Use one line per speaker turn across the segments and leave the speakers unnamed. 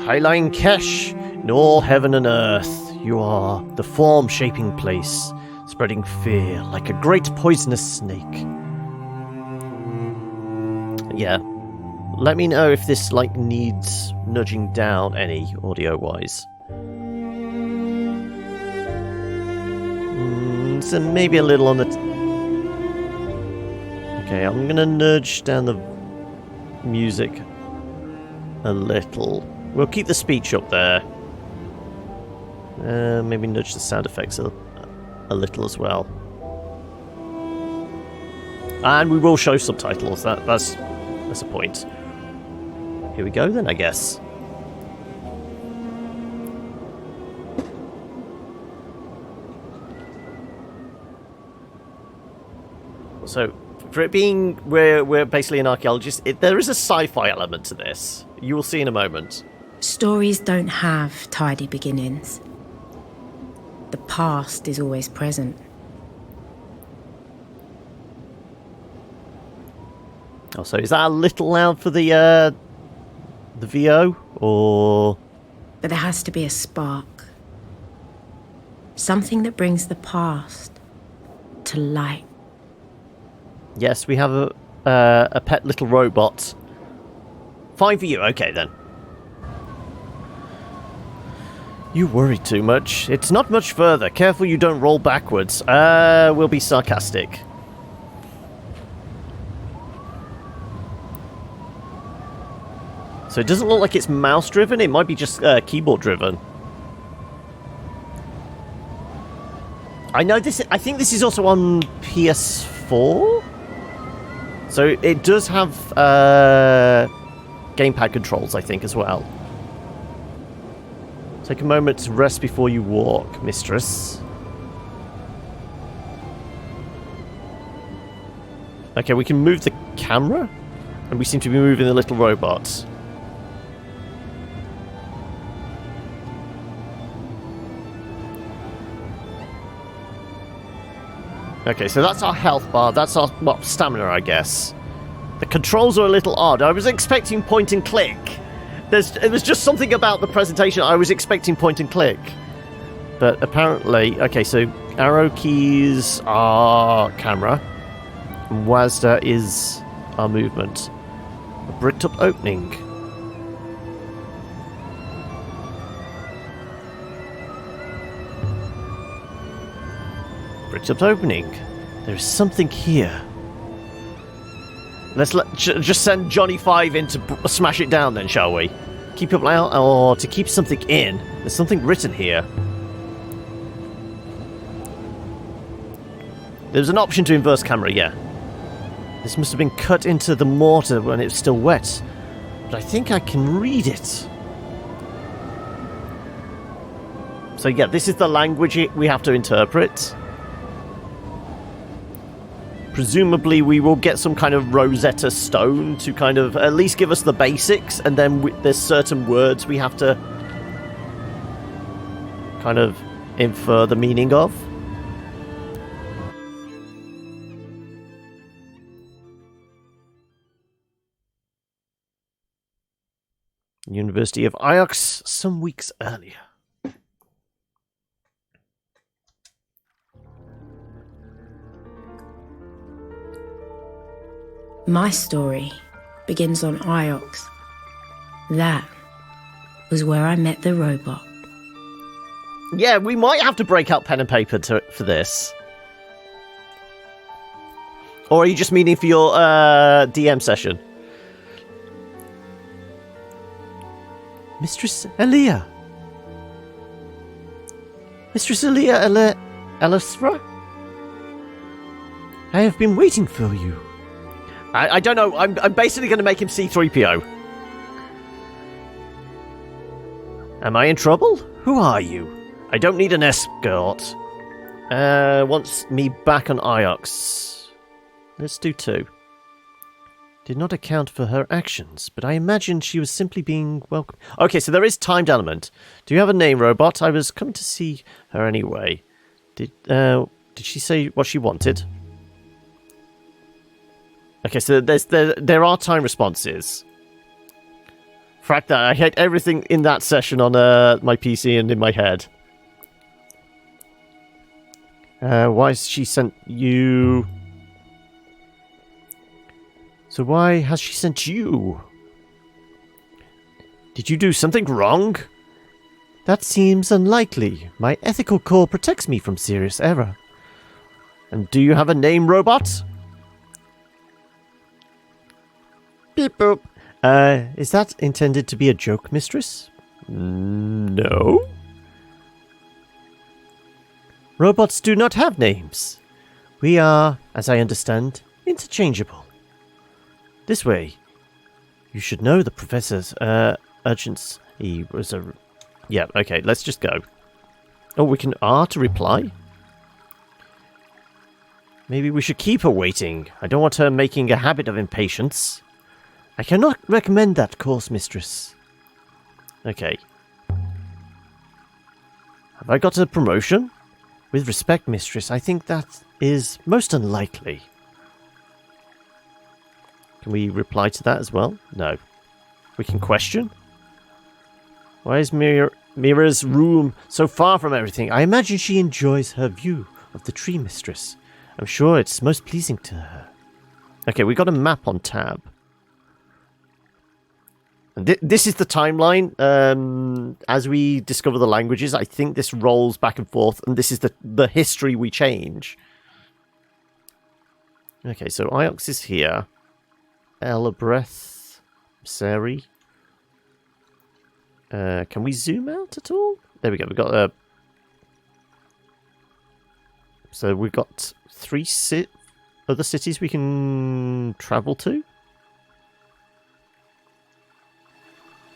Highline Kesh, in all heaven and earth, you are the form-shaping place, spreading fear like a great poisonous snake. Yeah. Let me know if this, like, needs nudging down any, audio-wise. So maybe a little on the... Okay, I'm gonna nudge down the music a little. We'll keep the speech up there. Maybe nudge the sound effects a little as well. And we will show subtitles. That's a point. Here we go then, I guess. So, for it being we're basically an archaeologist, there is a sci-fi element to this. You will see in a moment.
Stories don't have tidy beginnings. The past is always present.
Oh, so is that a little loud for the VO, or...?
But there has to be a spark. Something that brings the past to light.
Yes, we have a pet little robot. Fine for you, okay then. You worry too much. It's not much further. Careful you don't roll backwards. We'll be sarcastic. So it doesn't look like it's mouse-driven. It might be just keyboard-driven. I know this. I think this is also on PS4. So it does have gamepad controls, I think, as well. Take a moment to rest before you walk, mistress. Okay, we can move the camera, and we seem to be moving the little robot. Okay, so that's our health bar. That's our, well, stamina, I guess. The controls are a little odd. I was expecting point and click. It was just something about the presentation. I was expecting point and click. But apparently... Okay, so arrow keys are camera. And WASD is our movement. A bricked up opening. Bricked up opening. There's something here. Let's just send Johnny 5 in to smash it down then, shall we? Keep it out, or to keep something in. There's something written here. There's an option to inverse camera, yeah. This must have been cut into the mortar when it was still wet. But I think I can read it. So yeah, this is the language we have to interpret. Presumably we will get some kind of Rosetta Stone to kind of at least give us the basics, and then there's certain words we have to kind of infer the meaning of. University of Iox some weeks earlier.
My story begins on Iox. That was where I met the robot.
Yeah, we might have to break out pen and paper for this. Or are you just meaning for your DM session? Mistress Elia. Mistress Elia Elisra? I have been waiting for you. I don't know. I'm basically going to make him C-3PO. Am I in trouble? Who are you? I don't need an escort. Wants me back on Iox. Let's do 2. Did not account for her actions, but I imagine she was simply being welcome. Okay, so there is timed element. Do you have a name, robot? I was coming to see her anyway. Did she say what she wanted? Okay, so there are time responses. fact that I hate everything in that session on my PC and in my head. Why has she sent you... So why has she sent you? Did you do something wrong? That seems unlikely. My ethical core protects me from serious error. And do you have a name, robot? Beep boop. Is that intended to be a joke, mistress? No. Robots do not have names. We are, as I understand, interchangeable. This way. You should know the professor's urgency was a... Yeah, okay, let's just go. Oh, we can R to reply? Maybe we should keep her waiting. I don't want her making a habit of impatience. I cannot recommend that course, mistress. Okay. Have I got a promotion? With respect, mistress, I think that is most unlikely. Can we reply to that as well? No. We can question? Why is Mira's room so far from everything? I imagine she enjoys her view of the tree, mistress. I'm sure it's most pleasing to her. Okay, we got a map on tab. And this is the timeline. As we discover the languages, I think this rolls back and forth, and this is the history we change. Okay, so Iox is here. Elabreth, Seri. Can we zoom out at all? There we go. We've got so we've got 3 other cities we can travel to.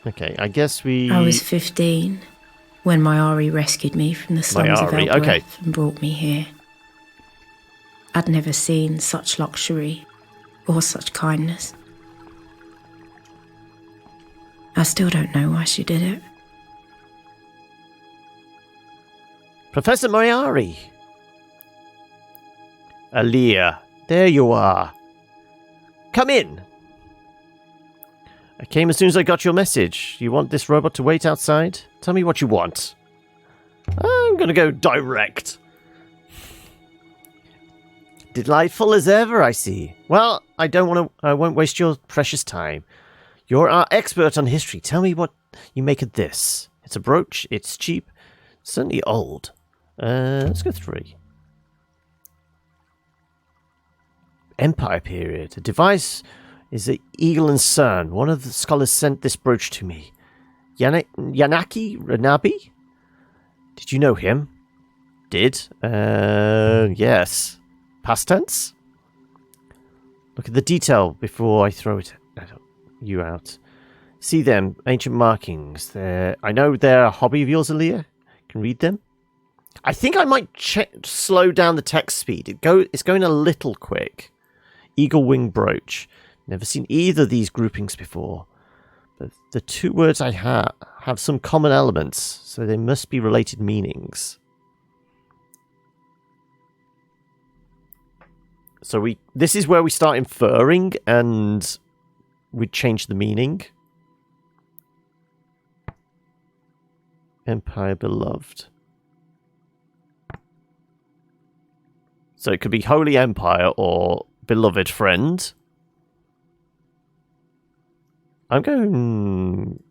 Okay, I guess we...
I was 15 when Mayari rescued me from the slums of Elabreth
okay.
and brought me here. I'd never seen such luxury or such kindness. I still don't know why she did it.
Professor Mayari! Aaliyah, there you are. Come in! I came as soon as I got your message. You want this robot to wait outside? Tell me what you want. I'm gonna go direct. Delightful as ever, I see. Well, I won't waste your precious time. You're our expert on history. Tell me what you make of this. It's a brooch. It's cheap. Certainly old. Let's go 3. Empire period. A device is the Eagle and Cern. One of the scholars sent this brooch to me. Yanaki Ranabi? Did you know him? Did? Yes. Past tense? Look at the detail before I throw you out. See them, ancient markings. I know they're a hobby of yours, Aaliyah. Can read them. I think I might slow down the text speed. It's going a little quick. Eagle wing brooch. Never seen either of these groupings before. But the 2 words I have some common elements, so they must be related meanings. So this is where we start inferring, and we change the meaning. Empire beloved. So it could be Holy Empire or beloved friend. I'm going...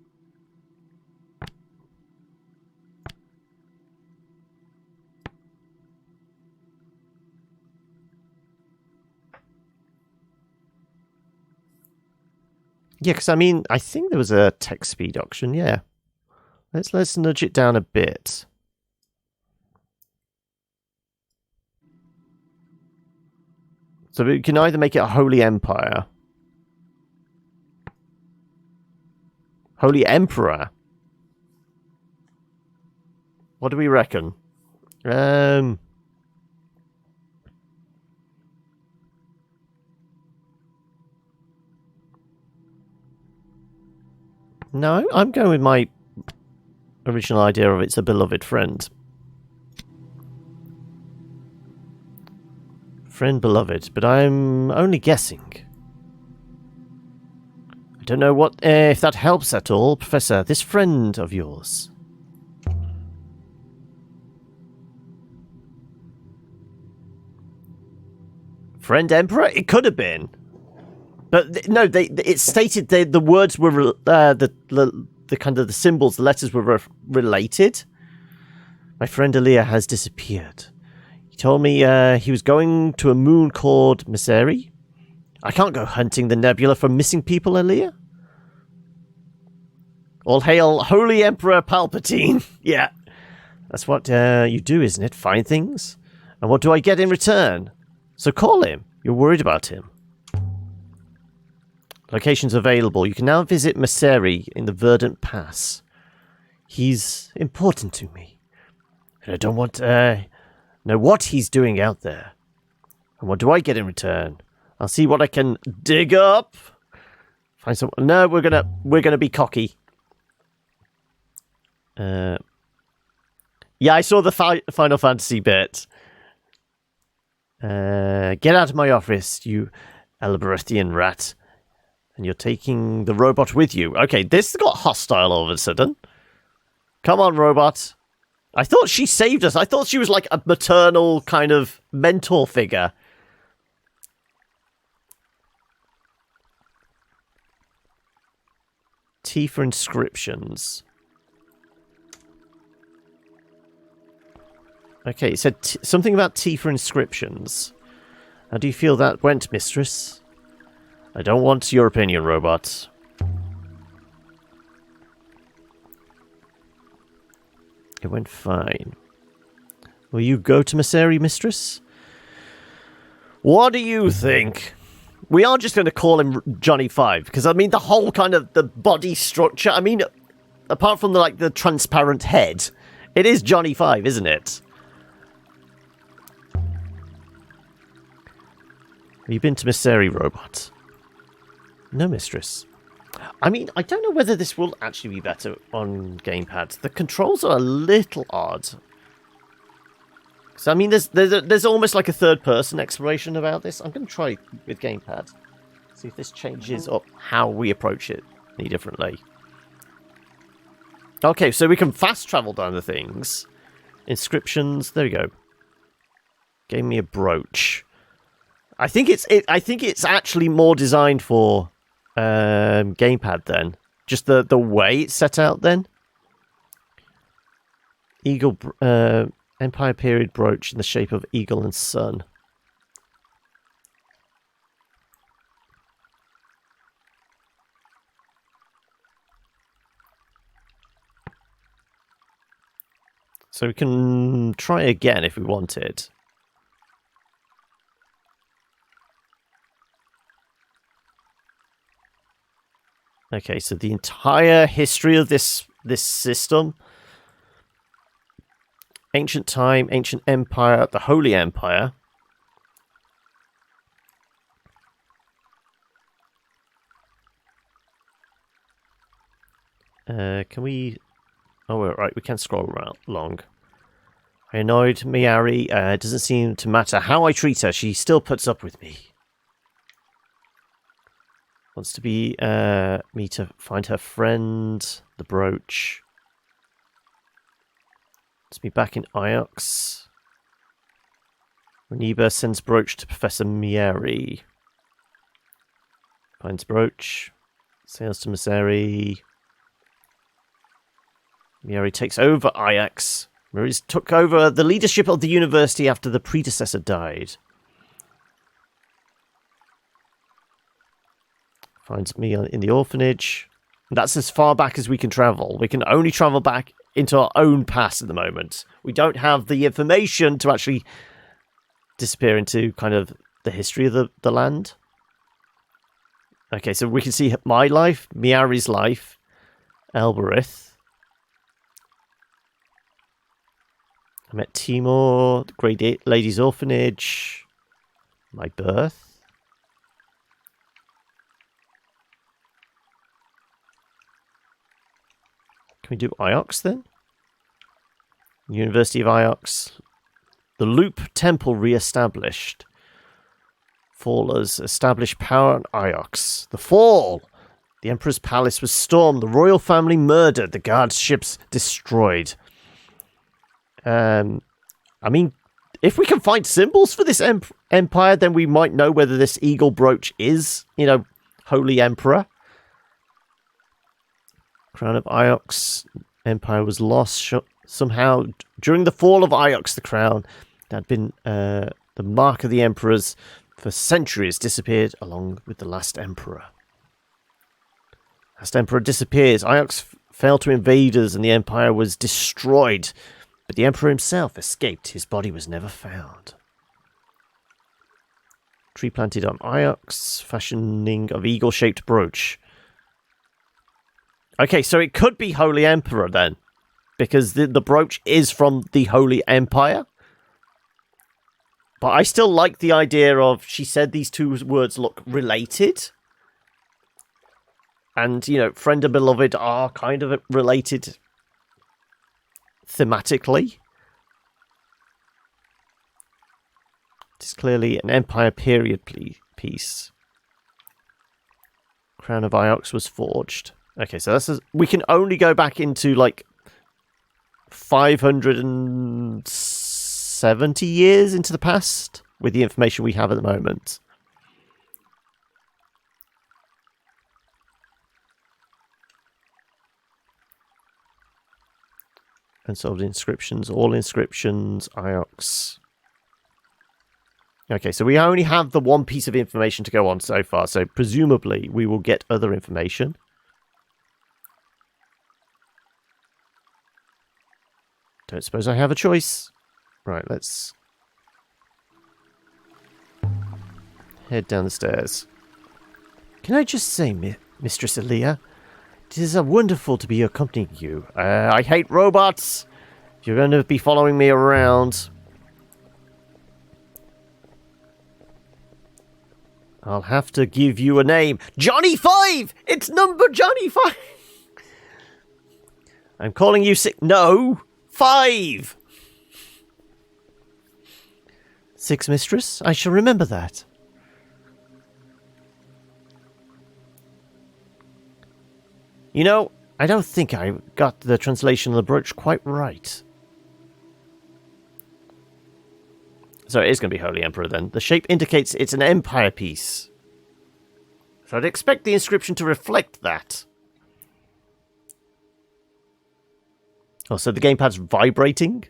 Yeah, because I mean, I think there was a text speed option, yeah. Let's nudge it down a bit. So we can either make it a Holy Empire. Holy Emperor. What do we reckon? No, I'm going with my original idea of it's a beloved friend. Friend beloved, but I'm only guessing. I don't know what if that helps at all, Professor. This friend of yours. Friend Emperor? It could have been. But no, it stated the words were the kind of the symbols, the letters were related. My friend Aaliyah has disappeared. He told me he was going to a moon called Miseri. I can't go hunting the nebula for missing people, Aaliyah. All hail Holy Emperor Palpatine. Yeah. That's what you do, isn't it? Find things. And what do I get in return? So call him. You're worried about him. Locations available. You can now visit Miseri in the Verdant Pass. He's important to me. And I don't want to know what he's doing out there. And what do I get in return? I'll see what I can dig up. Find some. No, we're gonna be cocky. Yeah, I saw the Final Fantasy bit. Get out of my office, you Elberethian rat. And you're taking the robot with you. Okay, this got hostile all of a sudden. Come on, robot. I thought she saved us. I thought she was like a maternal kind of mentor figure. T for inscriptions. Okay, it said something about T for inscriptions. How do you feel that went, mistress? I don't want your opinion, robot. It went fine. Will you go to Miseri, mistress? What do you think? We are just going to call him Johnny Five, because I mean the whole kind of the body structure. I mean, apart from the transparent head, it is Johnny Five, isn't it? Have you been to Miseri, robot? No, mistress. I mean, I don't know whether this will actually be better on gamepad. The controls are a little odd. So I mean, there's almost like a third-person exploration about this. I'm going to try with gamepad. See if this changes up how we approach it any differently. Okay, so we can fast travel down the things. Inscriptions. There we go. Gave me a brooch. I think it's actually more designed for gamepad then. Just the way it's set out then. Eagle Empire period brooch in the shape of eagle and sun. So we can try again if we wanted. Okay, so the entire history of this system. Ancient time, ancient empire, the Holy Empire. Can we... Oh, right, we can scroll around long. I annoyed Miari. It doesn't seem to matter how I treat her. She still puts up with me. Wants to be me to find her friend, the brooch. Wants me back in Iox. Reniba sends brooch to Professor Mieri. Finds brooch. Sails to Miseri. Mieri takes over Iox. Mieri took over the leadership of the university after the predecessor died. Finds me in the orphanage. That's as far back as we can travel. We can only travel back into our own past at the moment. We don't have the information to actually disappear into kind of the history of the land. Okay, so we can see my life, Miari's life, Elbereth. I met Timor, the Great Ladies Orphanage, my birth. Can we do Iox then? University of Iox. The Loop Temple re-established. Fallers establish power on Iox. The Fall! The Emperor's palace was stormed, the royal family murdered, the guards' ships destroyed. I mean, if we can find symbols for this empire, then we might know whether this eagle brooch is, Holy Emperor. Crown of Iox. Empire was lost somehow. During the fall of Iox, the crown that had been the mark of the emperors for centuries disappeared along with the last emperor. Last emperor disappears. Iox fell to invaders and the empire was destroyed. But the emperor himself escaped. His body was never found. Tree planted on Iox. Fashioning of eagle-shaped brooch. Okay, so it could be Holy Emperor then. Because the brooch is from the Holy Empire. But I still like the idea of, she said these two words look related. And, friend and beloved are kind of related thematically. It's clearly an Empire period piece. Crown of Iox was forged. Okay, so we can only go back into, 570 years into the past with the information we have at the moment. Unsolved inscriptions, all inscriptions, Iox. Okay, so we only have the one piece of information to go on so far, so presumably we will get other information. Don't suppose I have a choice. Right, let's head down the stairs. Can I just say, Mistress Aaliyah, it is wonderful to be accompanying you. I hate robots. You're going to be following me around. I'll have to give you a name. Johnny 5! It's number Johnny 5! I'm calling you 6. No! 5! 6, mistress. I shall remember that. I don't think I got the translation of the brooch quite right. So it is going to be Holy Emperor then. The shape indicates it's an empire piece. So I'd expect the inscription to reflect that. Oh, so the gamepad's vibrating?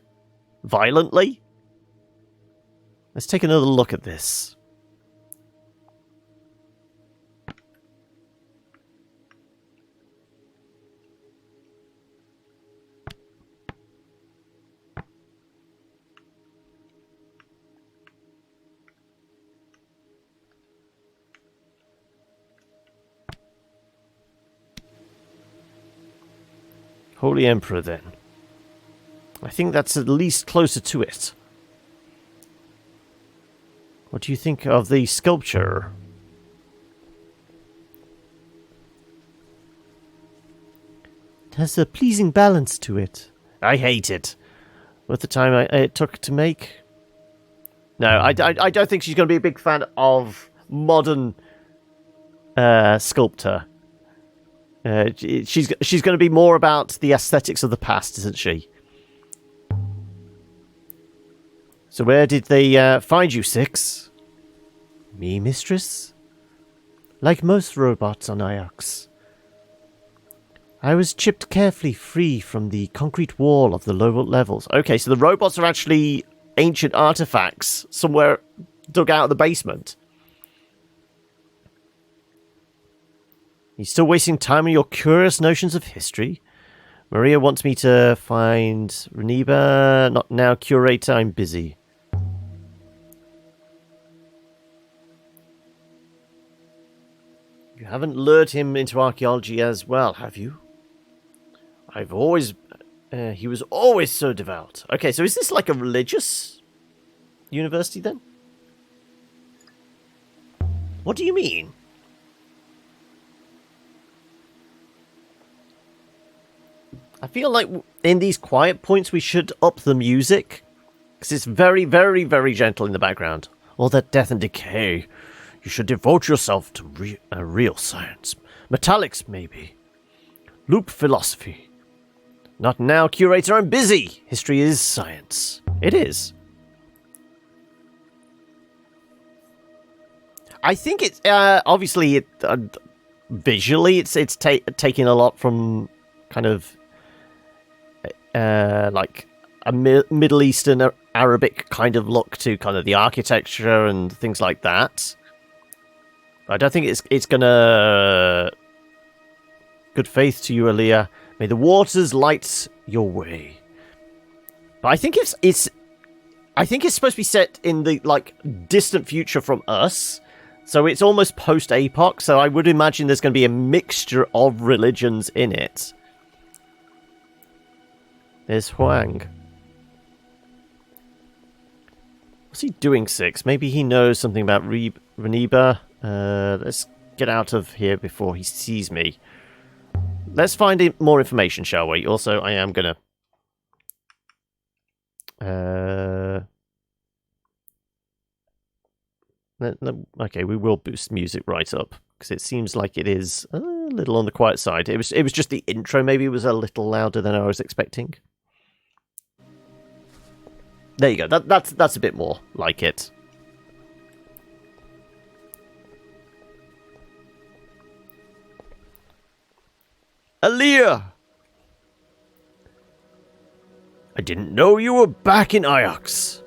Violently? Let's take another look at this. Holy Emperor, then. I think that's at least closer to it. What do you think of the sculpture? It has a pleasing balance to it. I hate it. With the time it took to make. No, I don't think she's going to be a big fan of modern sculptor. She's going to be more about the aesthetics of the past, isn't she? So where did they find you, 6? Me, mistress? Like most robots on Iox. I was chipped carefully free from the concrete wall of the lower levels. Okay, so the robots are actually ancient artifacts somewhere dug out of the basement. You're still wasting time on your curious notions of history? Maria wants me to find Reniba. Not now, curator. I'm busy. You haven't lured him into archaeology as well, have you? I've always... he was always so devout. Okay, so is this like a religious university then? What do you mean? I feel like in these quiet points we should up the music. Because it's very, very, very gentle in the background. All that death and decay. You should devote yourself to real science. Metallics, maybe. Loop philosophy. Not now, curator, I'm busy. History is science. It is. I think it's, obviously, visually, it's taking a lot from kind of, like, a Middle Eastern Arabic kind of look to kind of the architecture and things like that. I don't think it's gonna... Good faith to you, Aaliyah. May the waters light your way. But I think it's supposed to be set in the, like, distant future from us. So it's almost post-APOC, so I would imagine there's going to be a mixture of religions in it. There's Huang. What's he doing, Six? Maybe he knows something about Reniba. Let's get out of here before he sees me. Let's find more information, shall we? Also, I am gonna... Okay, we will boost music right up, because it seems like it is a little on the quiet side. It was just the intro, maybe it was a little louder than I was expecting. There you go, that's a bit more like it. Aaliyah! I didn't know you were back in Iox.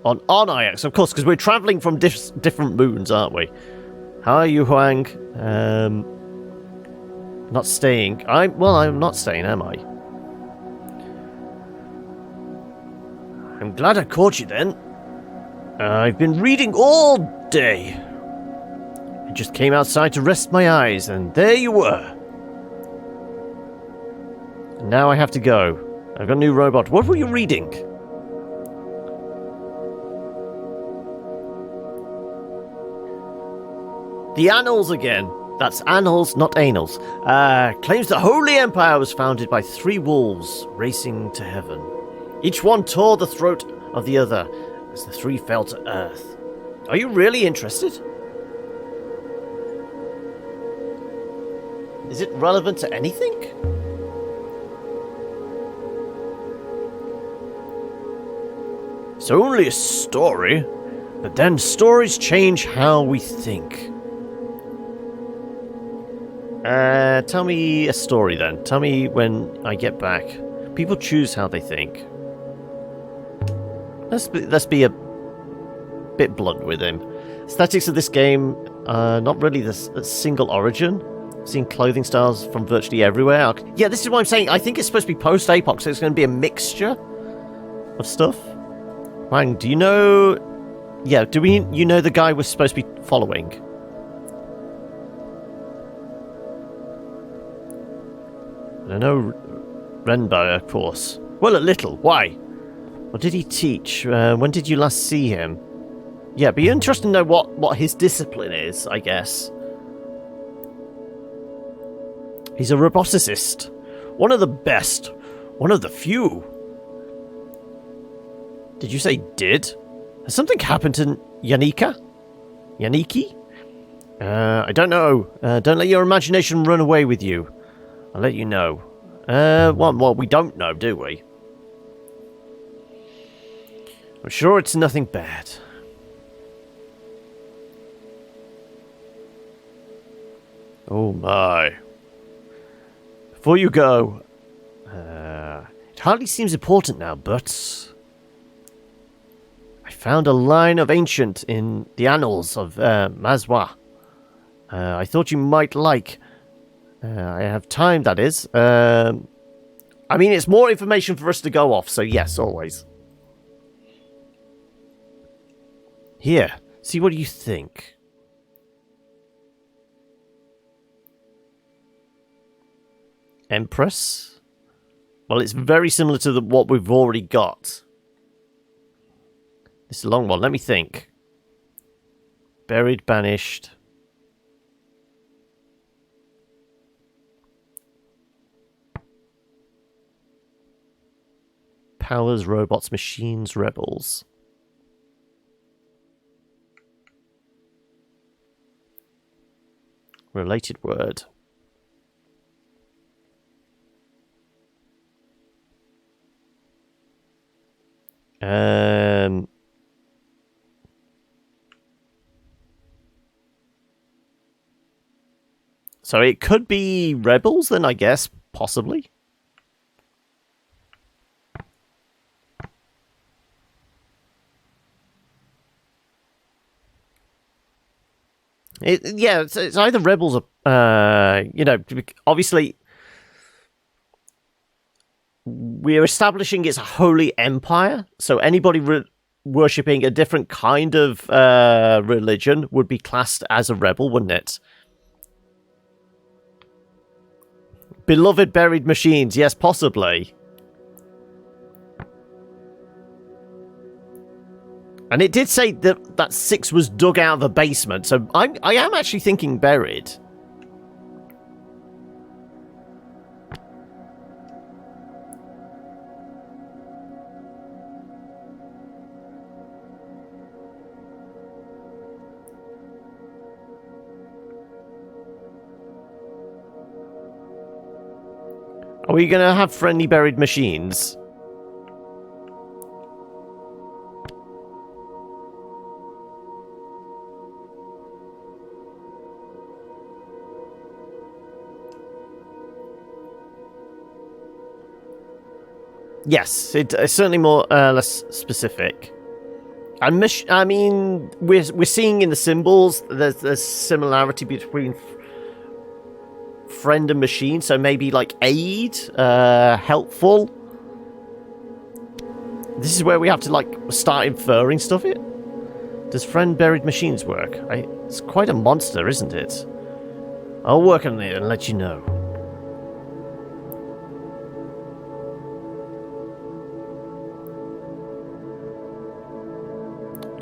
On Iox, of course, because we're travelling from different moons, aren't we? How are you, Huang? Not staying. I'm not staying, am I? I'm glad I caught you then. I've been reading all day. I just came outside to rest my eyes, and there you were. And now I have to go. I've got a new robot. What were you reading? The Annals again. That's Annals, not Anals. Claims the Holy Empire was founded by 3 wolves racing to heaven. Each one tore the throat of the other as the 3 fell to earth. Are you really interested? Is it relevant to anything? It's only a story, but then stories change how we think. Tell me a story then. Tell me when I get back. People choose how they think. Let's be a bit blunt with him. Aesthetics of this game are not really the single origin. I've seen clothing styles from virtually everywhere. Yeah, this is what I'm saying. I think it's supposed to be post-APOC, so it's going to be a mixture of stuff. Wang, do you know... Yeah, you know the guy we're supposed to be following? I know Renbo, of course. Well, a little. Why? What did he teach? When did you last see him? Yeah, it'd be interesting to know what his discipline is, I guess. He's a roboticist. One of the best. One of the few. Did you say did? Has something happened to Yaniki? I don't know. Don't let your imagination run away with you. I'll let you know. Well, we don't know, do we? I'm sure it's nothing bad. Oh my. Before you go, it hardly seems important now, but... I found a line of ancient in the annals of Mazwa. I thought you might like... I have time, that is. I mean, it's more information for us to go off, so yes, always. Here, see what you think. Empress? Well, it's very similar to what we've already got. This is a long one, let me think. Buried, banished... Powers, robots, machines, rebels. Related word. So it could be rebels then, I guess, possibly. It's either rebels or, obviously we're establishing it's a holy empire, so anybody worshipping a different kind of religion would be classed as a rebel, wouldn't it? Beloved buried machines, yes, possibly. And it did say that 6 was dug out of the basement, so I am actually thinking buried. Are we going to have friendly buried machines? Yes, it's certainly more less specific. And I mean, we're seeing in the symbols there's similarity between friend and machine, so maybe like aid, helpful. This is where we have to like start inferring stuff. Does friend buried machines work? It's quite a monster, isn't it? I'll work on it and let you know.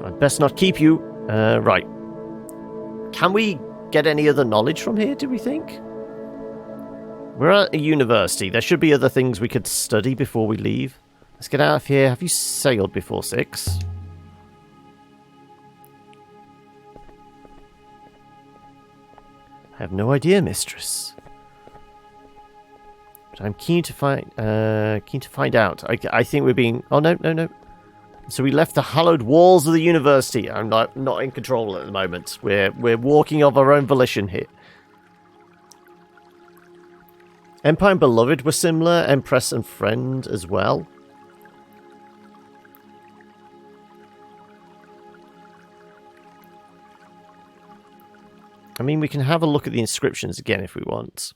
I'd best not keep you. Right. Can we get any other knowledge from here, do we think? We're at a university. There should be other things we could study before we leave. Let's get out of here. Have you sailed before 6? I have no idea, mistress. But I'm keen to find out. I think we're being... Oh, no. So we left the hallowed walls of the university. I'm not in control at the moment. We're walking of our own volition here. Empire and Beloved were similar. Empress and Friend as well. I mean, we can have a look at the inscriptions again if we want.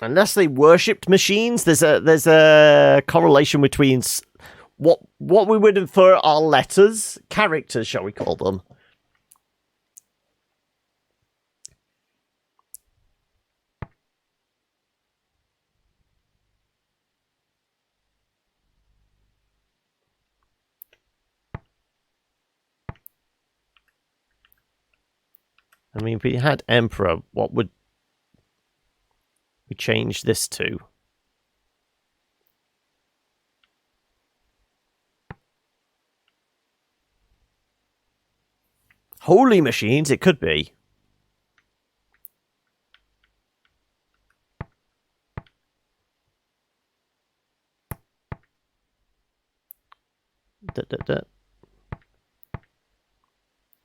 Unless they worshipped machines, there's a correlation between what we would infer are letters, characters, shall we call them. I mean, if we had Emperor, what would we change this to? Holy machines, it could be.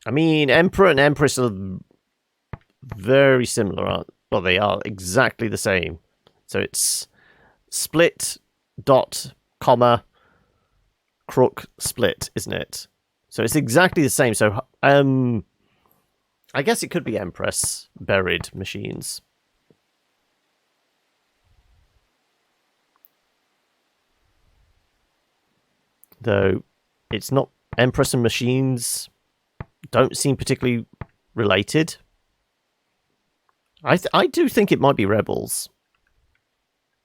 I mean, Emperor and Empress are very similar, aren't they? Well, they are exactly the same. So it's split, dot, comma, crook, split, isn't it? So it's exactly the same. So I guess it could be Empress buried machines. Though it's not. Empress and machines don't seem particularly related. I do think it might be rebels.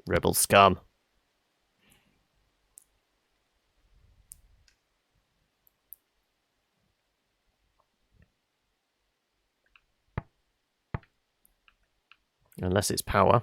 Rebel scum. Unless it's power.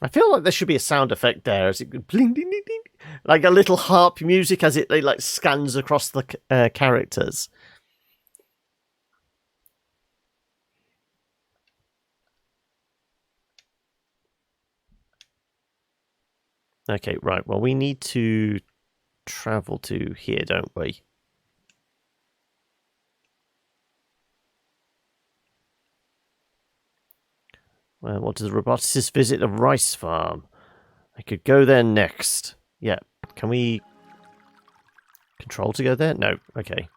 I feel like there should be a sound effect there as it goes bling, ding, ding, ding, like a little harp music as it like scans across the characters. Okay, right. Well, we need to travel to here, don't we? Well, what does the roboticist visit a rice farm? I could go there next. Yeah. Can we control to go there? No. Okay.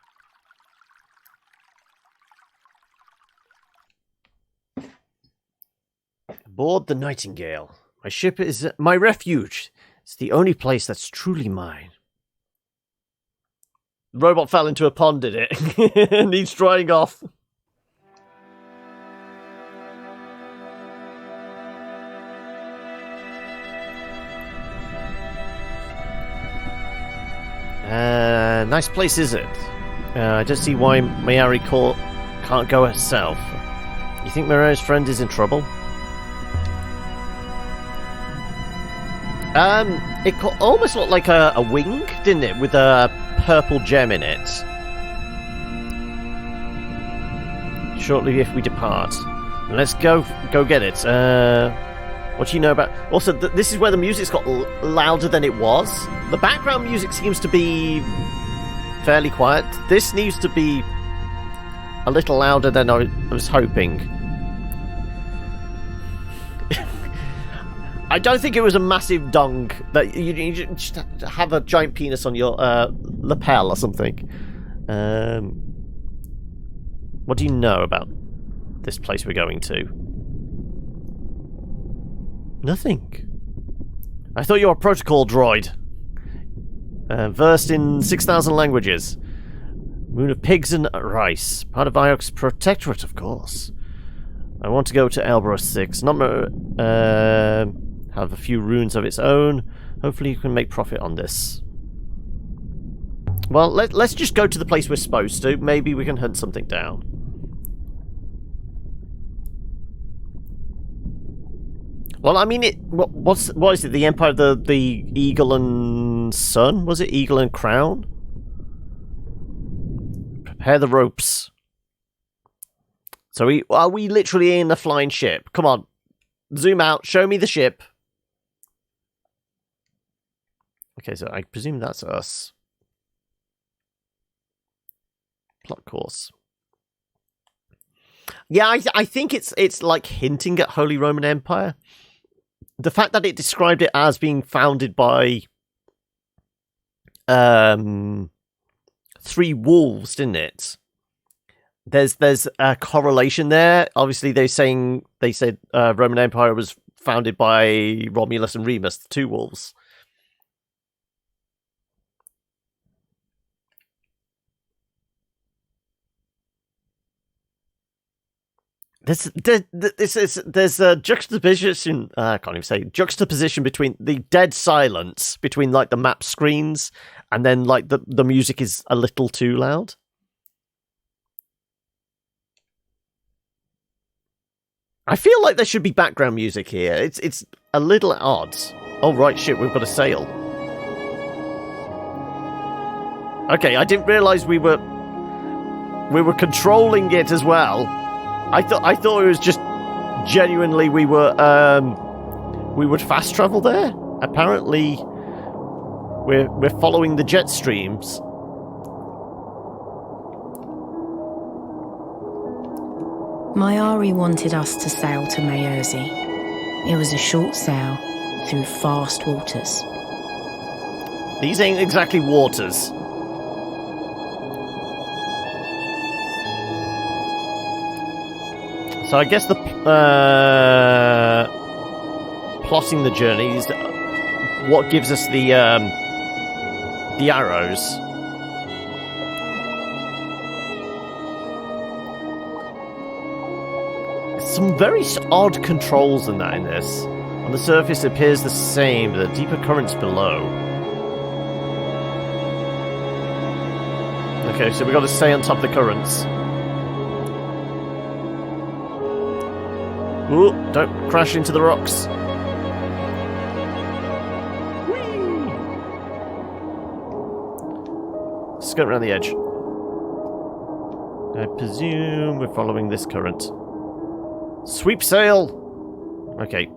Aboard the Nightingale. My ship is my refuge. It's the only place that's truly mine. The robot fell into a pond, did it? And he's drying off. Nice place, is it? I don't see why Mayari can't go herself. You think Maria's friend is in trouble? It almost looked like a wing, didn't it? With a purple gem in it. Shortly if we depart. Let's go get it. What do you know about... Also, this is where the music's got louder than it was. The background music seems to be fairly quiet. This needs to be a little louder than I was hoping. I don't think it was a massive dong that you just have a giant penis on your lapel or something. What do you know about this place we're going to? Nothing. I thought you were a protocol droid. Versed in 6,000 languages. Moon of pigs and rice. Part of Iox's protectorate, of course. I want to go to Elbros 6. Not have a few runes of its own. Hopefully you can make profit on this. Well, let's just go to the place we're supposed to. Maybe we can hunt something down. Well, I mean, what is it? The Empire of the Eagle and Sun? Was it Eagle and Crown? Prepare the ropes. So are we literally in a flying ship? Come on, zoom out. Show me the ship. Okay, so I presume that's us. Plot course. Yeah, I think it's like hinting at Holy Roman Empire. The fact that it described it as being founded by 3 wolves, didn't it? There's a correlation there. Obviously, they said Roman Empire was founded by Romulus and Remus, the 2 wolves. There's a juxtaposition. I can't even say juxtaposition between the dead silence between like the map screens and then like the music is a little too loud. I feel like there should be background music here. It's a little odd. Oh right, shit, we've got a sail. Okay, I didn't realise we were controlling it as well. I thought it was just genuinely we would fast travel there. Apparently, we're following the jet streams.
Mayari wanted us to sail to Mayosi. It was a short sail through fast waters.
These ain't exactly waters. So I guess the plotting the journey is what gives us the arrows. Some very odd controls in this. On the surface it appears the same, but the deeper currents below. Okay, so we've got to stay on top of the currents. Ooh, don't crash into the rocks. skirt around the edge. I presume we're following this current. Sweep sail! Okay.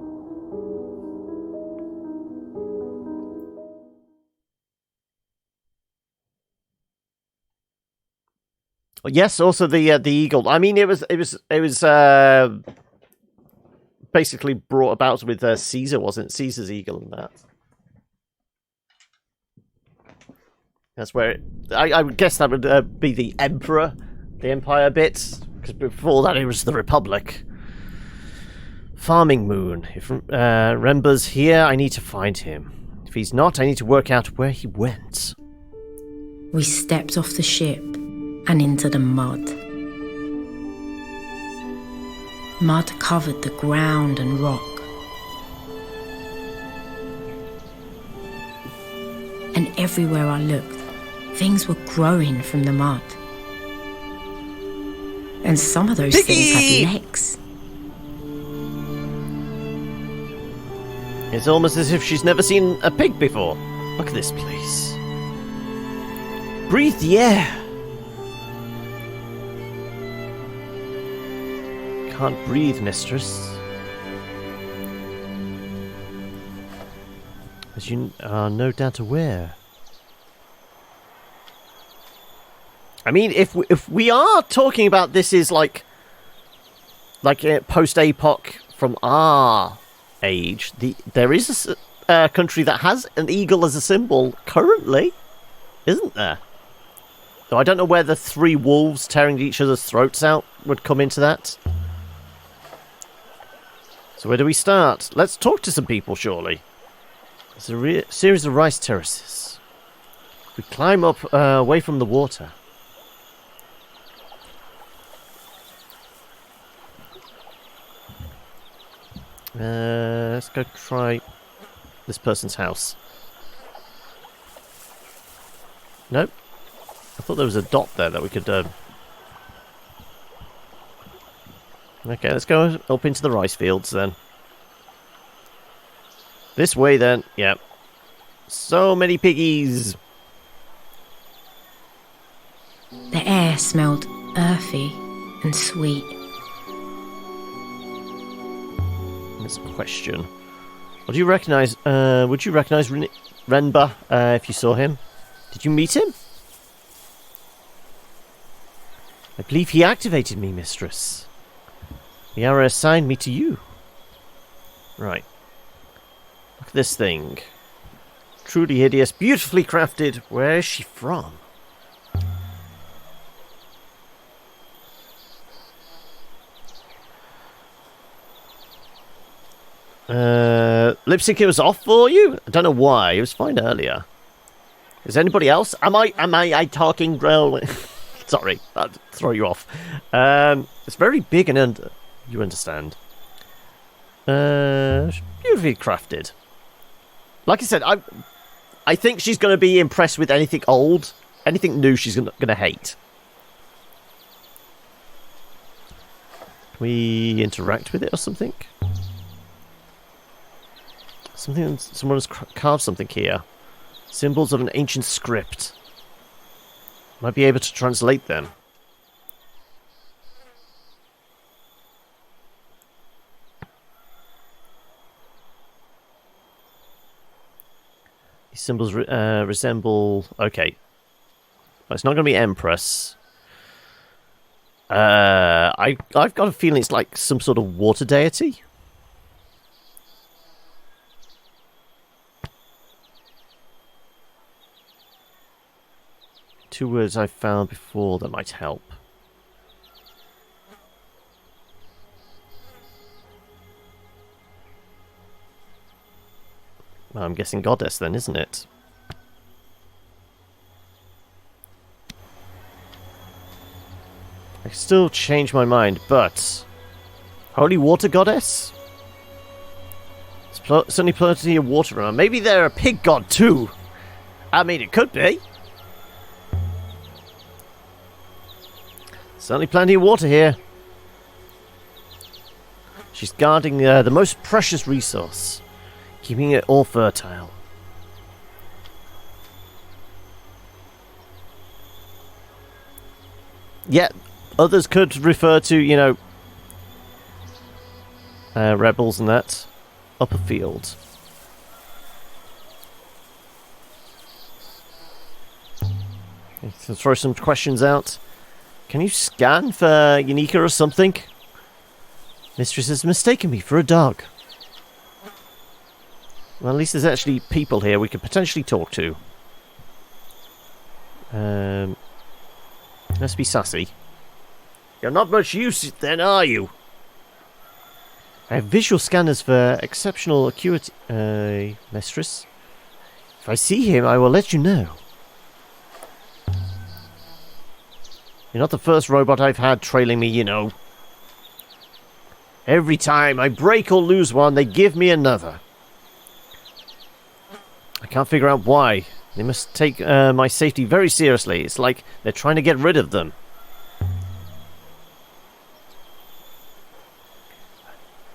Yes, also the eagle. I mean, it was basically brought about with Caesar, wasn't it? Caesar's eagle and that. That's where I would guess that would be the emperor, the empire bit, because before that it was the republic. Farming moon. If Rember's here, I need to find him. If he's not, I need to work out where he went.
We stepped off the ship and into the mud. Mud covered the ground and rock. And everywhere I looked, things were growing from the mud. And some of those things had legs.
It's almost as if she's never seen a pig before. Look at this place. Breathe the air. Can't breathe, mistress. As you are no doubt aware. I mean, if we are talking about this is like a post-apoc from our age, there is a country that has an eagle as a symbol currently, isn't there? Though I don't know where the 3 wolves tearing each other's throats out would come into that. So where do we start? Let's talk to some people, surely. There's a series of rice terraces. We climb up away from the water. Let's go try this person's house. Nope. I thought there was a dot there that we could... Okay, let's go up into the rice fields then. This way then. Yep. So many piggies.
The air smelled earthy and sweet.
That's a question. Would you recognize Renba if you saw him? Did you meet him? I believe he activated me, mistress. Miara assigned me to you. Right. Look at this thing. Truly hideous, beautifully crafted. Where is she from? Lip sync was off for you? I don't know why. It was fine earlier. Is anybody else? Am I talking? Sorry, I'll throw you off. It's very big and you understand. Beautifully crafted. Like I said, I think she's going to be impressed with anything old. Anything new she's going to hate. Can we interact with it or something? Someone has carved something here. Symbols of an ancient script. Might be able to translate them. These symbols resemble... Okay. Well, it's not going to be Empress. I've got a feeling it's like some sort of water deity. Two words I found before that might help. Well, I'm guessing goddess then, isn't it? I can still change my mind, but... Holy water goddess? There's certainly plenty of water around. Maybe they're a pig god too. I mean, it could be. Certainly plenty of water here. She's guarding the most precious resource, keeping it all fertile. Yeah, others could refer to, you know, rebels and that. Upper field. Let's throw some questions out. Can you scan for Unica or something? Mistress has mistaken me for a dog. Well, at least there's actually people here we could potentially talk to. Let's be sassy. You're not much use then, are you? I have visual scanners for exceptional acuity, mistress. If I see him, I will let you know. You're not the first robot I've had trailing me, you know. Every time I break or lose one, they give me another. I can't figure out why. They must take my safety very seriously. It's like they're trying to get rid of them.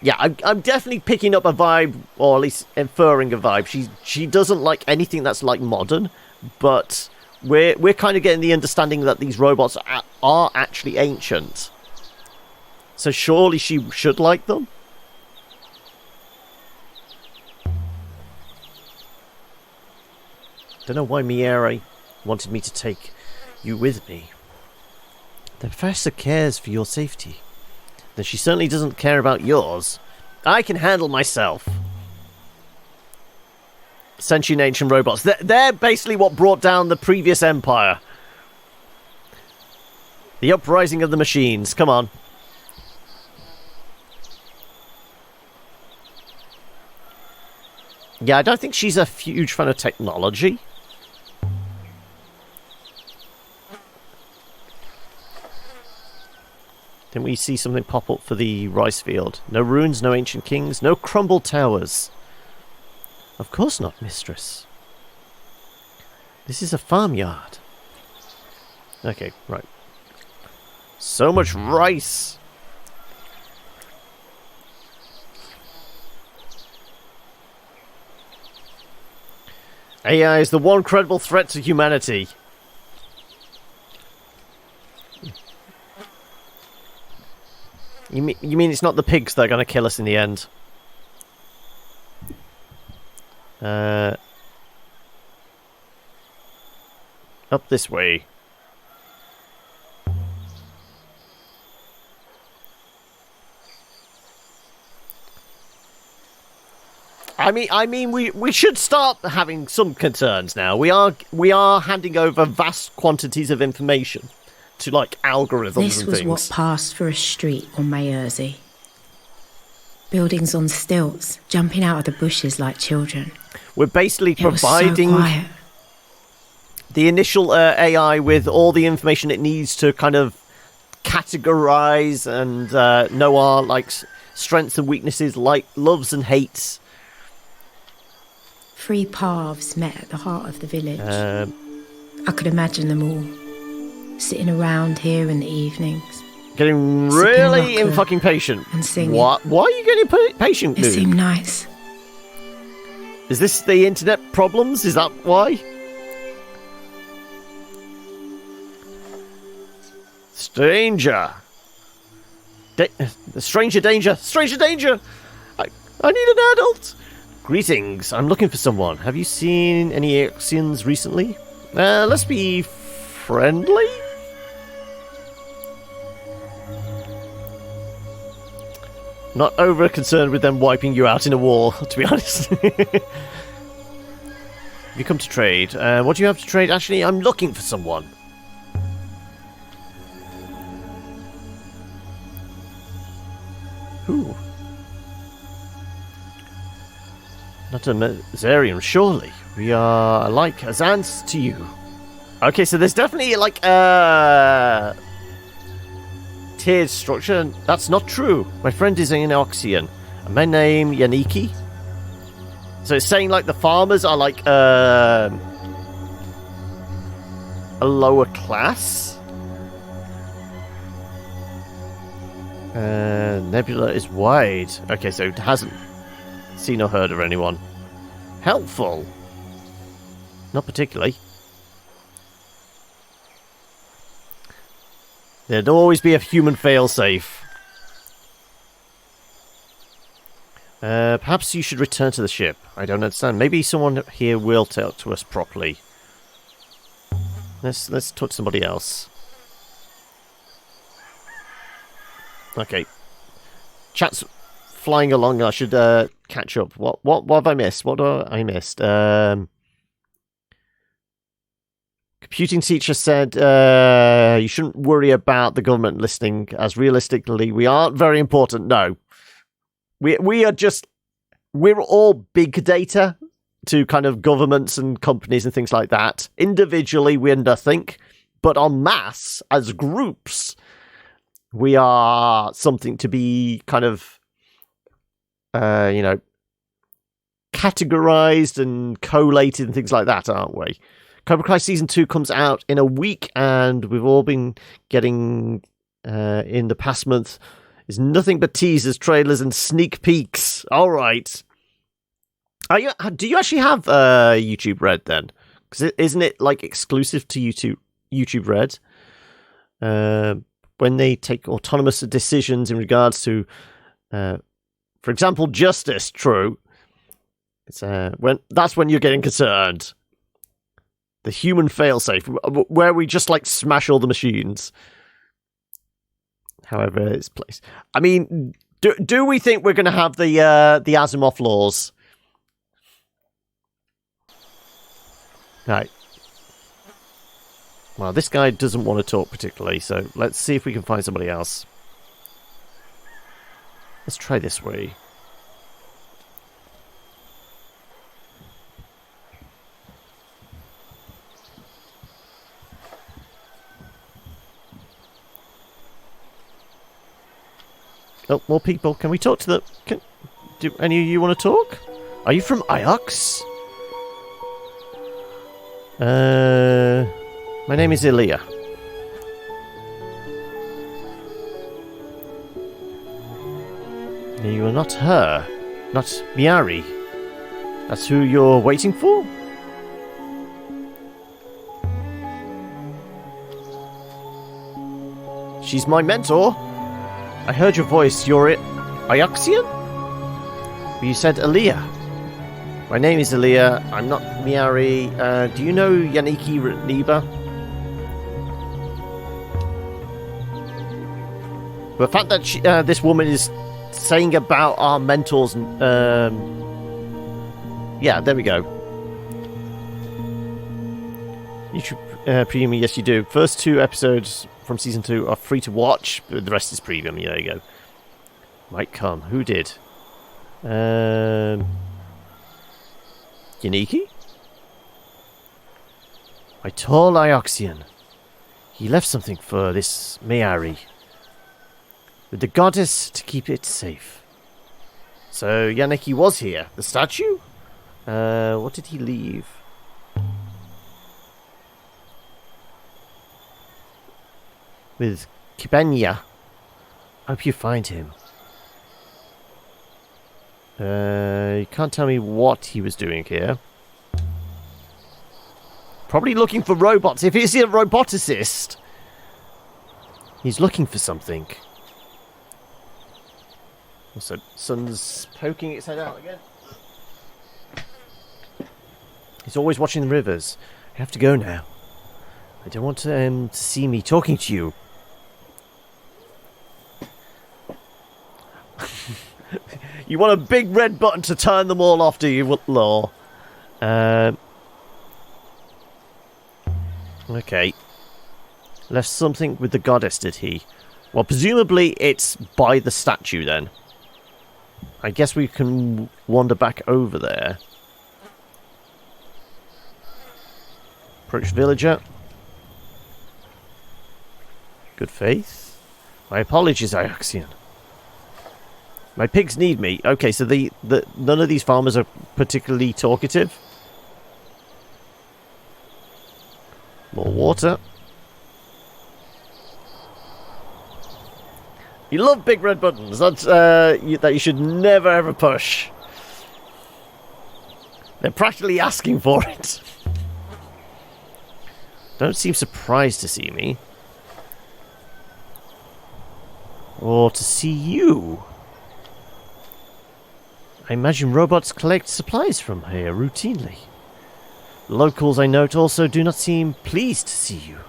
Yeah, I'm definitely picking up a vibe, or at least inferring a vibe. She doesn't like anything that's like modern, but we're kind of getting the understanding that these robots are actually ancient. So surely she should like them. Don't know why Miere wanted me to take you with me. The professor cares for your safety. Then she certainly doesn't care about yours. I can handle myself. Sentient ancient robots. They're basically what brought down the previous empire. The uprising of the machines. Come on. Yeah, I don't think she's a huge fan of technology. Didn't we see something pop up for the rice field? No ruins, no ancient kings, no crumbled towers. Of course not, mistress. This is a farmyard. Okay, right. So much rice! AI is the one credible threat to humanity. You mean it's not the pigs that are going to kill us in the end? Up this way. I mean, we should start having some concerns now. We are handing over vast quantities of information to like algorithms and things.
This was what passed for a street on Mayersey. Buildings on stilts, jumping out of the bushes like children.
We're basically providing
so quiet.
The initial AI with all the information it needs to kind of categorize and know our like strengths and weaknesses, like loves and hates.
3 paths met at the heart of the village. I could imagine them all sitting around here in the evenings.
Getting really fucking patient.
And singing.
What? Why are you getting patient, dude?
It seemed nice.
Is this the internet problems? Is that why? Stranger. Stranger danger. Stranger danger. I need an adult. Greetings. I'm looking for someone. Have you seen any Exians recently? Let's be friendly. Not over concerned with them wiping you out in a war, to be honest. You come to trade. What do you have to trade? Actually, I'm looking for someone. Who? Not a Mazarian, surely. We are like as ants to you. Okay, so there's definitely like tiered structure. That's not true. My friend is an Oxian. And my name Yaniki. So it's saying like the farmers are like a lower class. Nebula is wide. Okay, so it hasn't seen or heard of anyone. Helpful. Not particularly. There'd always be a human failsafe. Perhaps you should return to the ship. I don't understand. Maybe someone here will talk to us properly. Let's talk to somebody else. Okay. Chat's flying along. I should catch up. What have I missed? What have I missed? Computing teacher said you shouldn't worry about the government listening, as realistically we aren't very important. No. We're all big data to kind of governments and companies and things like that. Individually, we're nothing, but en masse, as groups, we are something to be kind of, categorized and collated and things like that, aren't we? Cobra Kai Season 2 comes out in a week, and we've all been getting, in the past month, is nothing but teasers, trailers, and sneak peeks. All right. Do you actually have YouTube Red then? Because isn't it like exclusive to YouTube Red? When they take autonomous decisions in regards to, for example, justice. True. It's that's when you're getting concerned. The human failsafe, where we just like smash all the machines. However it's placed. I mean, do we think we're going to have the Asimov laws? Right. Well, this guy doesn't want to talk particularly, so let's see if we can find somebody else. Let's try this way. Oh, more people. Can we talk to the... Do any of you want to talk? Are you from Iox? My name is Ilya. You are not her. Not Miari. That's who you're waiting for? She's my mentor. I heard your voice. You're it. Ioxian? You said Ilya. My name is Ilya. I'm not Miari. Do you know Yaniki Niba? The fact that this woman is saying about our mentors... yeah, there we go. YouTube Premium, yes you do. First 2 episodes from Season 2 are free to watch, but the rest is Premium. Yeah, there you go. Might come. Who did? Yaniki? I told Ioxian. He left something for this Miari. With the goddess to keep it safe. So Yaniki was here. The statue? What did he leave? With Kibenya. Hope you find him. You can't tell me what he was doing here. Probably looking for robots. If he's a roboticist, he's looking for something. Also, sun's poking its head out again. He's always watching the rivers. I have to go now. I don't want him to see me talking to you. You want a big red button to turn them all off, do you, Law? Okay. Left something with the goddess, did he? Well, presumably it's by the statue, then. I guess we can wander back over there. Approach villager. Good faith. My apologies, Ioxian. My pigs need me. Okay, so none of these farmers are particularly talkative. More water. You love big red buttons. That's that you should never ever push. They're practically asking for it. Don't seem surprised to see me. Or to see you. I imagine robots collect supplies from here routinely. Locals, I note, also do not seem pleased to see you.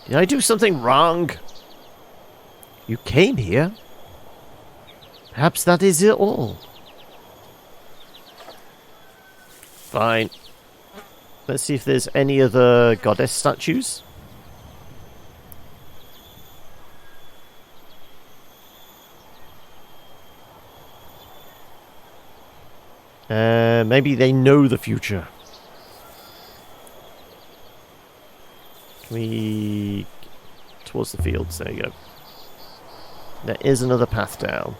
Did I do something wrong? You came here. Perhaps that is it all. Fine. Let's see if there's any other goddess statues. Maybe they know the future. Can we... towards the fields, there you go. There is another path down.